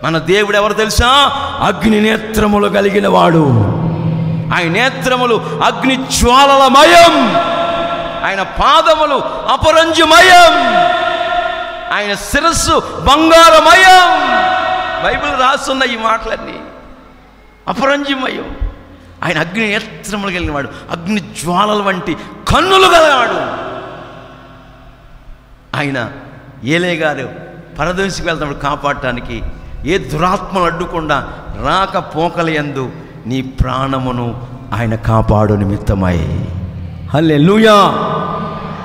మన దేవుడు ఎవరు తెలుసా? అగ్ని నేత్రములు కలిగిన వాడు. ఆయన నేత్రములు అగ్ని జ్వాలలమయం, ఆయన పాదములు అపరంజిమయం, ఆయన శిరస్సు బంగారమయం. బైబిల్ రాస్తున్న ఈ మాటలన్నీ అపరంజిమయం. ఆయన అగ్ని నేత్రములు కలిగినవాడు, అగ్ని జ్వాలల వంటి కన్నులు గలవాడు. ఆయన ఏలియా గారు పరదేశికి వెళ్తాడు కాపాడటానికి. ఏ దురాత్మలు అడ్డుకుండా రాకపోకల యందు నీ ప్రాణమును ఆయన కాపాడు నిమిత్తమై. హల్లెలూయా.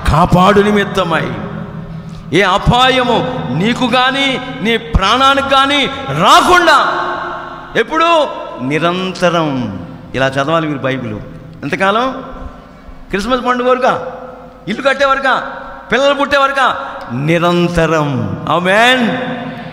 కాపాడు నిమిత్తమై. ఏ అపాయము నీకు కానీ నీ ప్రాణానికి కానీ రాకుండా ఎప్పుడు నిరంతరం ఇలా చదవాలి మీరు బైబిల్. ఎంతకాలం? క్రిస్మస్ పండుగ వరకా, ఇల్లు కట్టేవరకా, పిల్లలు పుట్టేవరకా, నిరంతరం. ఆమేన్.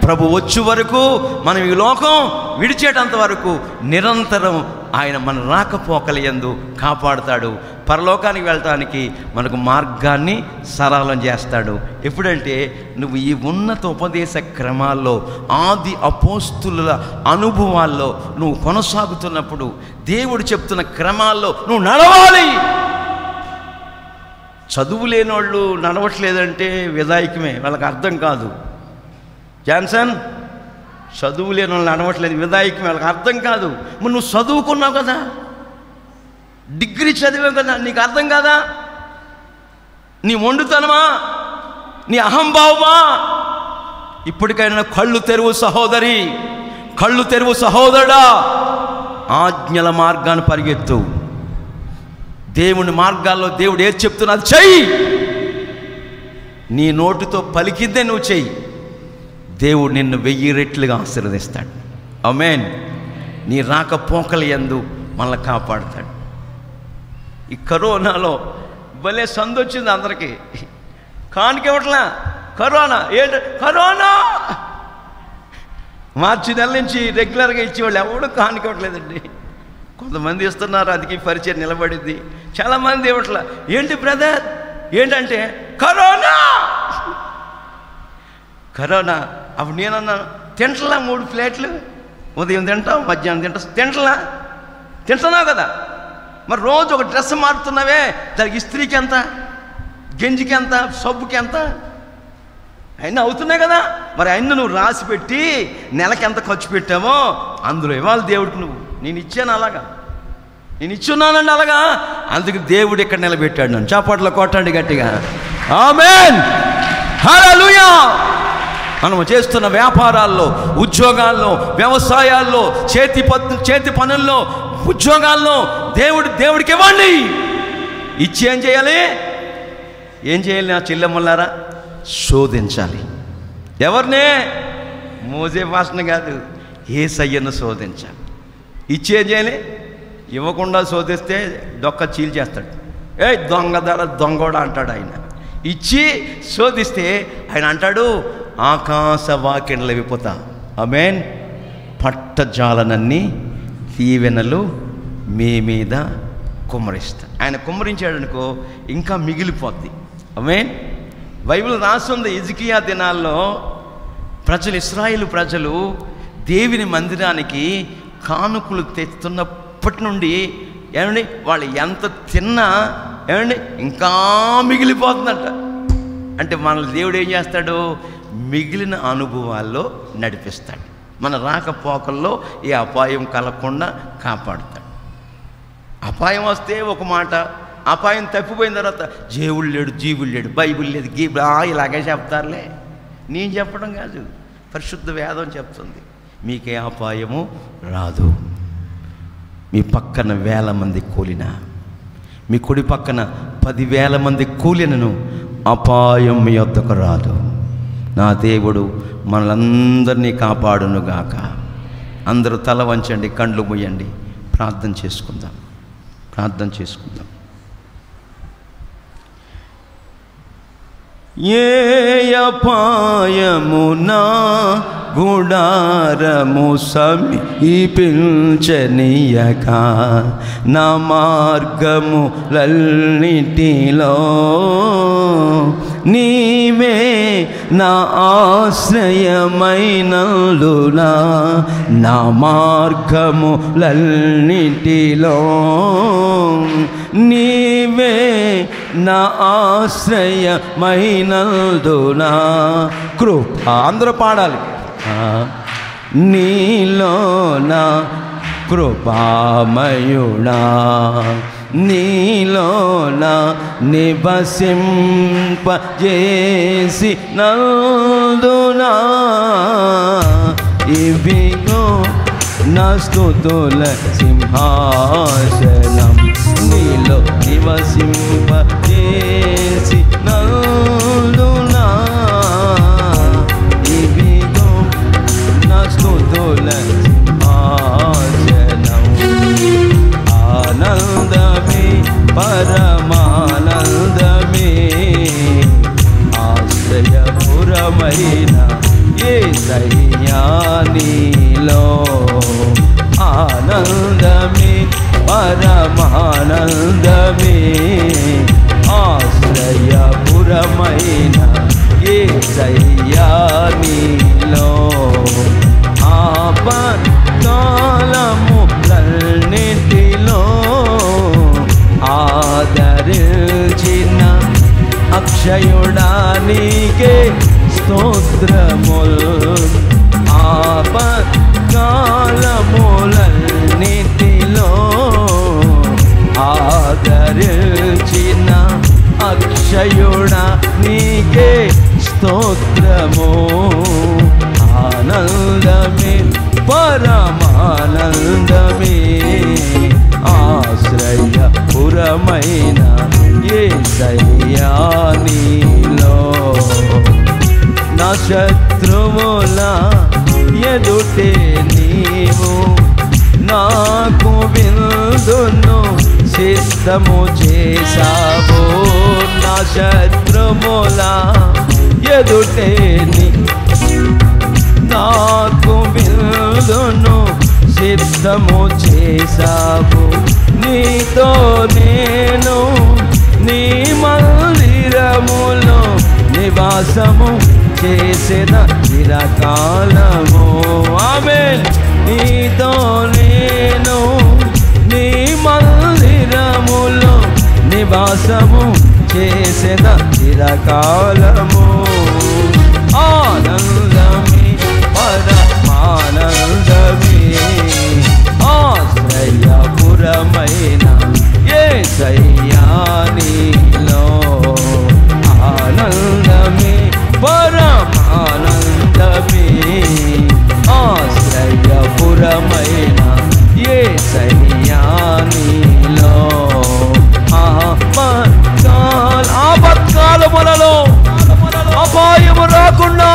ప్రభు వచ్చే వరకు, మనం ఈ లోకం విడిచేటంత వరకు నిరంతరం ఆయన మన రాకపోకల యందు కాపాడుతాడు. పరలోకానికి వెళ్ళటానికి మనకు మార్గాన్ని సరళం చేస్తాడు. ఎప్పుడంటే నువ్వు ఈ ఉన్నత ఉపదేశ క్రమాల్లో, ఆది అపోస్తుల అనుభవాల్లో నువ్వు కొనసాగుతున్నప్పుడు, దేవుడు చెప్తున్న క్రమాల్లో నువ్వు నడవాలి. చదువు లేని వాళ్ళు నడవట్లేదంటే విధాయకమే, వాళ్ళకి అర్థం కాదు. జాన్సన్, చదువు లేని వాళ్ళు నడవట్లేదు, విధాయకమే, వాళ్ళకి అర్థం కాదు. మరి నువ్వు చదువుకున్నావు కదా, డిగ్రీ చదివావు కదా, నీకు అర్థం కాదా? నీ మొండుతనమా, నీ అహంభావమా? ఇప్పటికైనా కళ్ళు తెరువు సహోదరి, కళ్ళు తెరువు సహోదరుడా. ఆజ్ఞల మార్గాన్ని పరిగెత్తు. దేవుని మార్గాల్లో దేవుడు ఏది చెప్తున్నా అది చెయ్యి. నీ నోటితో పలికిద్దే నువ్వు చెయ్యి. దేవుడు నిన్ను 1000 రెట్లుగా ఆశీర్వదిస్తాడు. ఆమేన్. నీ రాకపోకల యందు మనల్ని కాపాడుతాడు. ఈ కరోనాలో భలే సందొచ్చింది అందరికీ. కానికివ్వట్లా. కరోనా ఏంటి? కరోనా మార్చి నెల నుంచి రెగ్యులర్గా ఇచ్చేవాళ్ళు ఎవడు కానికివ్వట్లేదండి. కొంతమంది ఇస్తున్నారు, అందుకే పరిచయం నిలబడింది. చాలామంది ఇవ్వట్లా. ఏంటి బ్రదర్? ఏంటంటే కరోనా. కరోనా. అప్పుడు నేనన్నాను, తింటలా 3 ప్లేట్లు, ఉదయం తింటావు, మధ్యాహ్నం తింటావు, తింటున్నావు కదా. మరి రోజు ఒక డ్రెస్ మారుతున్నావే, దానికి ఇస్త్రీకి ఎంత, గంజికి ఎంత, సబ్బుకి ఎంత, అయినా అవుతున్నాయి కదా. మరి అయినా నువ్వు రాసి పెట్టి నెలకి ఎంత ఖర్చు పెట్టామో అందులో ఇవ్వాలి దేవుడికి. నువ్వు నేను ఇచ్చాను అలాగా, నేను ఇచ్చున్నానండి అలాగా. అందుకు దేవుడు ఇక్కడ నిలబెట్టాడు నన్ను. చప్పట్లు కొట్టండి గట్టిగా. ఆమేన్. హల్లెలూయా. మనం చేస్తున్న వ్యాపారాల్లో, ఉద్యోగాల్లో, వ్యవసాయాల్లో, చేతి పనుల్లో, ఉద్యోగాల్లో దేవుడికి ఇవ్వండి. ఇచ్చి ఏం చేయాలి? ఏం చేయాలి నా చెల్లెమ్మలారా? శోధించాలి. ఎవరినే? మోసే భాషను కాదు, యేసయ్యను శోధించాలి. ఇచ్చి ఏం చేయాలి? ఇవ్వకుండా శోధిస్తే డొక్క చీల్చేస్తాడు. దొంగ ధర దొంగోడ అంటాడు ఆయన. ఇచ్చి శోధిస్తే ఆయన అంటాడు, ఆకాశ వాకిండ్ల విపోతా, ఆమేన్, పట్టజాలనన్ని దీవెనలు మీ మీద కుమ్మరిస్తా. ఆయన కుమ్మరించాడనుకో ఇంకా మిగిలిపోద్ది. ఆమేన్. బైబిల్ రాస్తుంది, హిజ్కియా దినాల్లో ప్రజలు, ఇశ్రాయేలు ప్రజలు దేవుని మందిరానికి కానుకలు తెస్తున్నప్పటి నుండి ఏమండి వాళ్ళు ఎంత తిన్నా ఏమండి ఇంకా మిగిలిపోతుందంట. అంటే మన దేవుడు ఏం చేస్తాడు, మిగిలిన అనుభవాల్లో నడిపిస్తాడు. మన రాకపోకల్లో ఏ అపాయం కలగకుండా కాపాడుతాడు. అపాయం వస్తే ఒక మాట, అపాయం తప్పిపోయిన తర్వాత దేవుడు లేడు, జీవుడు లేడు, బైబిల్ లేదు, ఇలాగే చెప్తారులే. నేను చెప్పడం కాదు, పరిశుద్ధ వేదం చెప్తుంది, మీకే అపాయము రాదు. మీ పక్కన 1000 మంది కూలినా, మీ కుడి పక్కన 10,000 మంది కూలినను అపాయం మీ వద్దకు రాదు. నా దేవుడు మనలందరినీ కాపాడునుగాక. అందరూ తల వంచండి, కండ్లు మూయండి, ప్రార్థన చేసుకుందాం. ప్రార్థన చేసుకుందాం. ఏ అపాయము నా గుడారము సమీపించనీయక, నా మార్గములన్నిటిలో నీవే నా ఆశ్రయమైనందునా, నా మార్గములన్నిటిలో నీవే నా ఆశ్రయమైనందునా కృప. అందరూ పాడాలి. నీలో నా కృపామయుడా, నీలో నా నివసింపజేసి నందునా, ఇవిగో నా స్తుతుల సింహాసనం, నీలో నివసింపజేసి నందునా, ఇవిగో నా స్తుతుల సింహాసనం. ఆనందమే పరమానందమే, ఆశ్రయపురమైన యేసయ్యా నీలో. ఆనందమే పరమానందమే, ఆశ్రయపురమైన యేసయ్యా నీలో. ఆపత్కాలములన్నిటిలో ఆదరించిన అక్షయుడా నీకే స్తోత్రములు. ఆపత్కాలములన్నిటిలో ఆదరించిన అక్షయుడా నీకే స్తోత్రము. ఆనందమే పరమానందమే, ఆశ్రయపురమైన యేసయ్యా నీలో. నా శత్రువుల ఎదుటే నీవు నాకు విందును సిద్ధము చేసావు. నా శత్రువుల ఎదుటే నాకు విందును సిద్ధము చేసావు. నీతో నేను నీ మందిరములో నివాసము చేసిన చిరకాలము. ఆమేన్. నీతో నేను నీ మందిరములో నివాసము చేసిన చిరకాలము. ఆనందమే పరమానందమే, ఆశ్రయపురమైన యేసయ్యా నీలో. ఆనందమే పరమానందమే, ఆశ్రయపురమైన యేసయ్యా నీలో. ఆపత్కాలములలో అపాయము రాకుండా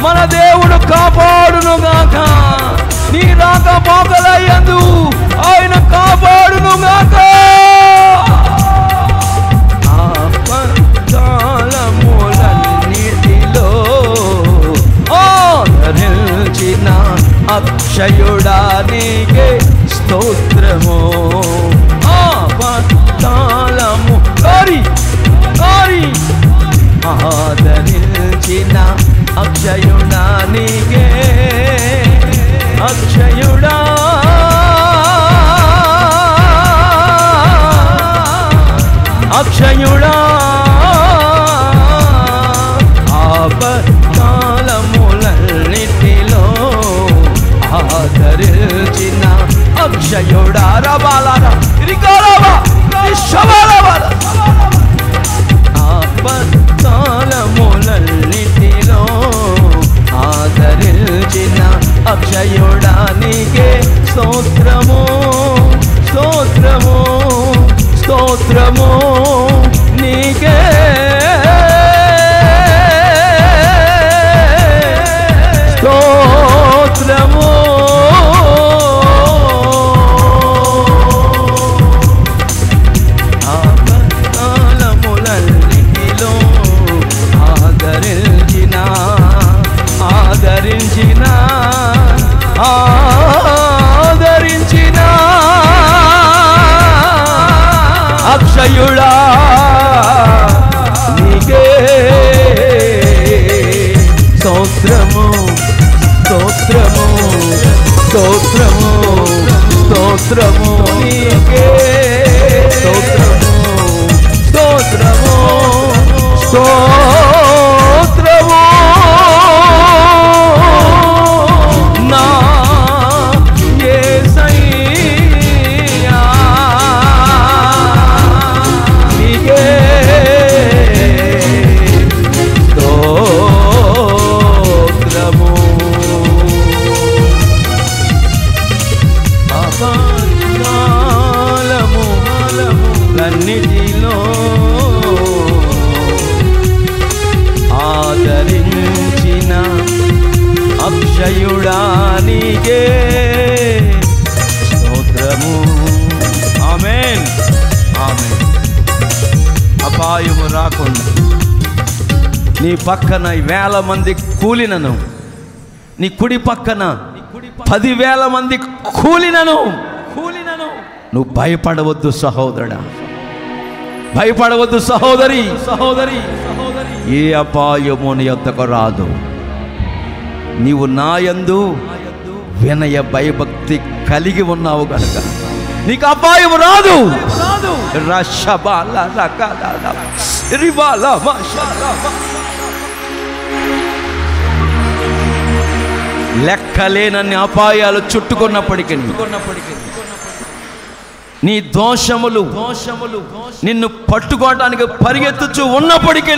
మన దేవుడు కాపాడునుగాక. నీ రాకపోకలయందు ఆయన కాపాడునుగాక. అక్షయుడా నీకే స్తోత్రము. ఆపత్కాలము ఆదరించిన అక్షయుడా నీకే, అక్షయుడా అక్షయుడా ఆపత్కాలములన్నిటిలో ఆదరించిన అక్షయుడా. రబాలారా ఇరికారావా శవాలవాల ఆపత్కాలములన్నిటిలో ఆదరించిన అక్షయుడా నీకే స్తోత్రము, స్తోత్రము, స్తోత్రము నీకే. స్తోత్రము ఆపత్కాలములన్నిటిలో ఆదరించిన ఆదరించిన ఆదరించిన అక్షయుడా నీకే స్తోత్రము, స్తోత్రము, స్తోత్రము, స్తోత్రము నీకే, స్తోత్రము, స్తోత్రము, స్తోత్రము నా యేసయ్యా నీకే స్తోత్రము. ఆపత్కాలములన్నిటిలో ఆదరించిన అక్షయుడా నీకే స్తోత్రము. ఆమేన్, ఆమేన్. అపాయము రాకుండా నీ పక్కన 1000 మంది కూలినను, నీ కుడి పక్కన 10,000 మంది కూలినను నువ్వు భయపడవద్దు సహోదరుడా, భయపడవద్దు సహోదరి, సహోదరి. ఏ అపాయము నీ యొద్దకు రాదు. నీవు నాయందు వినయ భయభక్తి కలిగి ఉన్నావు గనుక నీకు అపాయం రాదు. లెక్కలేనన్ని అపాయాలు చుట్టుకున్నప్పటికీ నీ దోషములు నిన్ను పట్టుకోవడానికి పరిగెత్తుచు ఉన్నప్పటికీ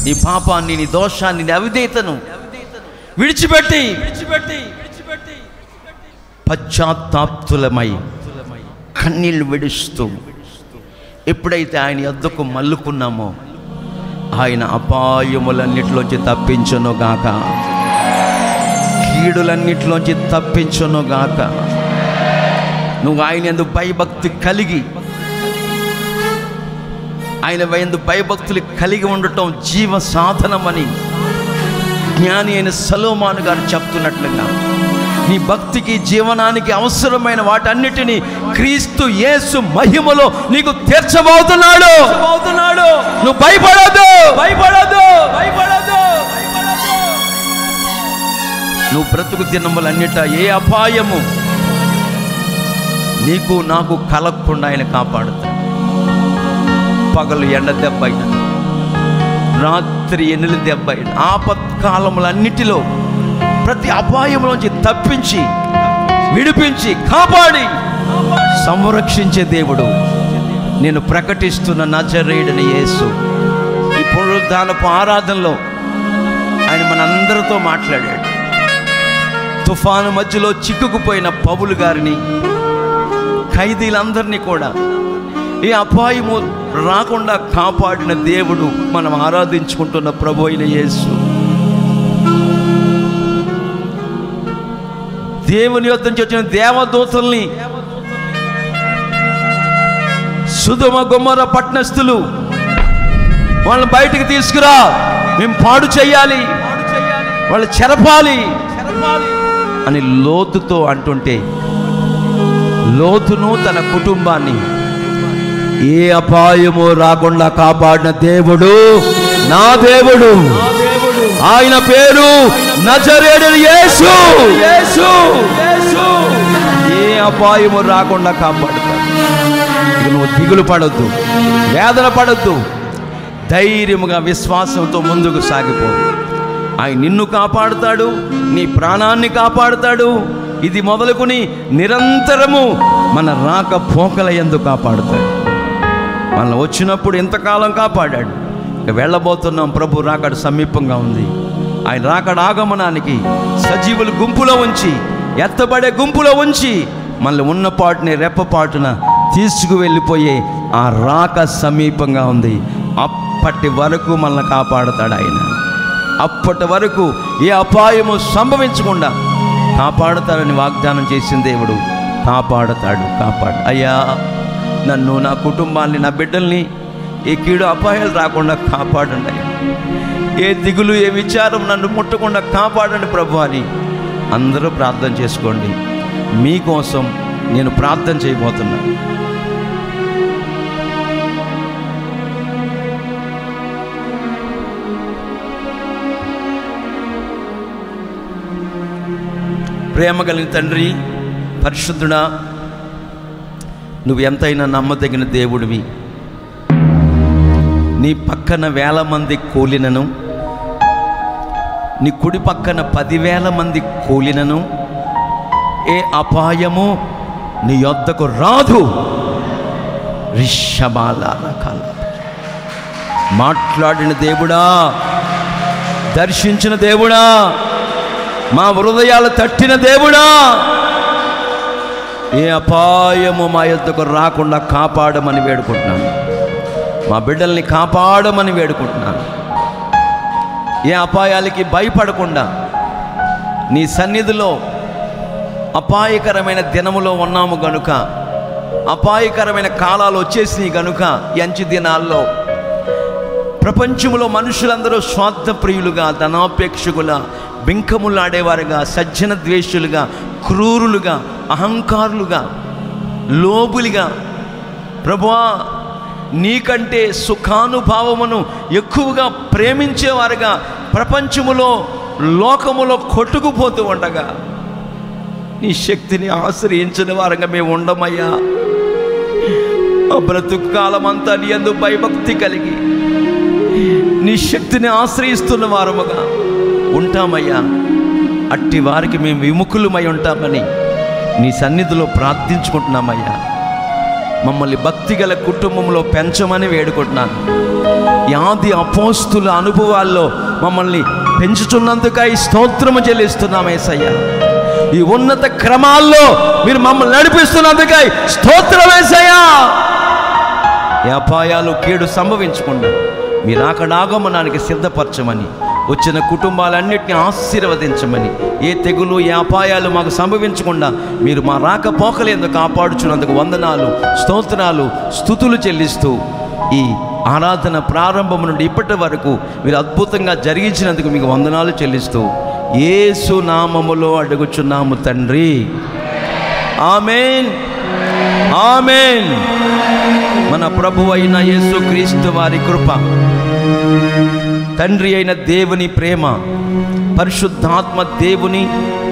నీ పాపాన్ని, నీ దోషాన్ని, నీ అవిధేయతను విడిచిపెట్టి పశ్చాత్తాప్తులమై కన్నీళ్లు విడుస్తూ ఎప్పుడైతే ఆయన యొద్దకు మల్లుకున్నామో ఆయన అపాయములన్నిటిలోంచి తప్పించునుగాక, కీడులన్నిటిలోంచి తప్పించునుగాక. నువ్వు ఆయన యందు భయభక్తి కలిగి, ఆయన యందు భయభక్తులు కలిగి ఉండటం జీవ సాధనమని జ్ఞాని అయిన సొలొమోను గారు చెప్తున్నట్లుగా నీ భక్తికి, జీవనానికి అవసరమైన వాటన్నిటినీ క్రీస్తు యేసు మహిమలో నీకు తీర్చబోతున్నాడు. నువ్వు భయపడదు, భయపడదు, భయపడదు. నువ్వు బ్రతుకు దినములన్నిట ఏ అపాయము నీకు నాకు కలగకుండా ఆయన కాపాడుతాడు. పగలు ఎండ దెబ్బ అయినా, రాత్రి ఎన్నుల దెబ్బ అయినా, ఆపత్కాలములన్నిటిలో ప్రతి అపాయంలోంచి తప్పించి, విడిపించి, కాపాడి సంరక్షించే దేవుడు నేను ప్రకటిస్తున్న నజరేయుడైన యేసు. ఈ పునరుద్ధానపు ఆరాధనలో ఆయన మనందరితో మాట్లాడాడు. తుఫాను మధ్యలో చిక్కుకుపోయిన పౌలు గారిని, ఖైదీలందరినీ కూడా ఈ అపాయము రాకుండా కాపాడిన దేవుడు మనం ఆరాధించుకుంటున్న ప్రభు అయిన యేసు. దేవుని యొద్ద నుంచి వచ్చిన దేవదూతల్ని సొదొమ గొమొర్రా పట్టణస్థులు వాళ్ళని బయటికి తీసుకురా, మేము పాడు చేయాలి, వాళ్ళు చెరపాలి, అని లోతుతో అంటుంటే, లోతును తన కుటుంబాన్ని ఏ అపాయము రాకుండా కాపాడిన దేవుడు నా దేవుడు. ఆయన పేరు నజరేయుడైన యేసు. ఏ అపాయము రాకుండా కాపాడుతాడు. ఇక నువ్వు దిగులు పడొద్దు, వేదన పడొద్దు, ధైర్యముగా విశ్వాసంతో ముందుకు సాగిపో. ఆయన నిన్ను కాపాడుతాడు, నీ ప్రాణాన్ని కాపాడుతాడు. ఇది మొదలుకొని నిరంతరము మన రాక పోకల యందు కాపాడుతాడు. మనం వచ్చినప్పుడు ఎంతకాలం కాపాడాడు, ఇక వెళ్ళబోతున్నాం. ప్రభు రాకడ సమీపంగా ఉంది. ఆయన రాకడ ఆగమనానికి సజీవుల గుంపులో ఉంచి, ఎత్తబడే గుంపులో ఉంచి, మళ్ళీ ఉన్నపాటుని రెప్పపాటున తీసుకువెళ్ళిపోయే ఆ రాక సమీపంగా ఉంది. అప్పటి వరకు మనల్ని కాపాడుతాడు ఆయన. అప్పటి వరకు ఏ అపాయము సంభవించకుండా కాపాడుతాడని వాగ్దానం చేసిన దేవుడు కాపాడుతాడు. అయ్యా, నన్ను, నా కుటుంబాన్ని, నా బిడ్డల్ని ఏ కీడు అపాయాలు రాకుండా కాపాడండి అయ్యా. ఏ దిగులు, ఏ విచారం నన్ను ముట్టకుండా కాపాడండి ప్రభు అని అందరూ ప్రార్థన చేసుకోండి. మీకోసం నేను ప్రార్థన చేయబోతున్నాను. ప్రేమ కలిగిన తండ్రి, పరిశుద్ధుడా, నువ్వు ఎంతైనా నమ్మదగిన దేవుడివి. నీ పక్కన 1000 మంది కూలినను, నీ కుడి పక్కన 10,000 మంది కూలినను ఏ అపాయము నీ యొద్దకు రాదు. రిషభాల రకాల మాట్లాడిన దేవుడా, దర్శించిన దేవుడా, మా హృదయాలు తట్టిన దేవుడా, ఏ అపాయము మా యొద్దకు రాకుండా కాపాడమని వేడుకుంటున్నాను. మా బిడ్డల్ని కాపాడమని వేడుకుంటున్నాను. ఏ అపాయాలకి భయపడకుండా నీ సన్నిధిలో అపాయకరమైన దినములో ఉన్నాము గనుక, అపాయకరమైన కాలాలు వచ్చేసినాయి గనుక, ఈ అంచు దినాల్లో ప్రపంచంలో మనుషులందరూ స్వార్థప్రియులుగా, ధనాపేక్షకులా, బింకములాడేవారుగా, సజ్జన ద్వేషులుగా, క్రూరులుగా, అహంకారులుగా, లోబులుగా, ప్రభువా నీకంటే సుఖానుభావమును ఎక్కువగా ప్రేమించేవారుగా ప్రపంచములో, లోకములో కొట్టుకుపోతూ ఉండగా నీ శక్తిని ఆశ్రయించిన వారంగా మేము ఉండమయ్యా. ఆ బ్రతుకు కాలం అంతా నీ యందు భయభక్తి కలిగి నీ శక్తిని ఆశ్రయిస్తున్న వారముగా ఉంటామయ్యా. అట్టి వారికి మేము విముఖులమై ఉంటామని నీ సన్నిధిలో ప్రార్థించుకుంటున్నామయ్యా. మమ్మల్ని భక్తిగల కుటుంబంలో పెంచమని వేడుకుంటున్నాను. ఆది అపోస్తుల అనుభవాల్లో మమ్మల్ని పెంచుతున్నందుకై స్తోత్రము చెల్లిస్తున్నాం యేసయ్యా. ఈ ఉన్నత క్రమాల్లో మీరు మమ్మల్ని నడిపిస్తున్నందుకై స్తోత్రం యేసయ్యా. ఏ అపాయాలు, కీడు సంభవించకుండా మీరు అక్కడ ఆగమనానికి సిద్ధపరచమని, వచ్చిన కుటుంబాలన్నిటిని ఆశీర్వదించమని, ఏ తెగులు, ఏ అపాయాలు మాకు సంభవించకుండా మీరు మా రాకపోకలేందుకు కాపాడుచున్నందుకు వందనాలు, స్తోత్రాలు, స్తుతులు చెల్లిస్తూ ఈ ఆరాధన ప్రారంభం నుండి ఇప్పటి వరకు మీరు అద్భుతంగా జరిగించినందుకు మీకు వందనాలు చెల్లిస్తూ యేసు నామములో అడుగుచున్నాము తండ్రి. ఆమేన్, ఆమేన్. మన ప్రభువు అయిన యేసుక్రీస్తు వారి కృప, తండ్రి అయిన దేవుని ప్రేమ, పరిశుద్ధాత్మ దేవుని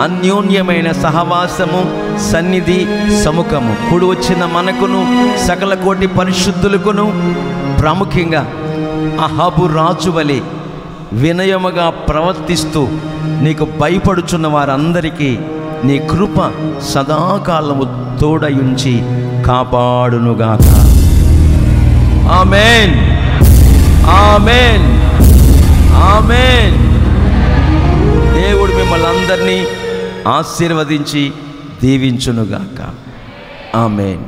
అన్యోన్యమైన సహవాసము, సన్నిధి, సముఖము కూడి వచ్చిన మనకును, సకల కోటి పరిశుద్ధులకును, ప్రాముఖ్యంగా అహాబు రాజు వలె వినయముగా ప్రవర్తిస్తూ నీకు భయపడుచున్న వారందరికీ నీ కృప సదాకాలము తోడయుంచి కాపాడునుగాక. ఆమేన్, ఆమేన్, ఆమేన్. దేవుడు మిమ్మల్ని అందరినీ ఆశీర్వదించి దీవించునుగాక. ఆమేన్.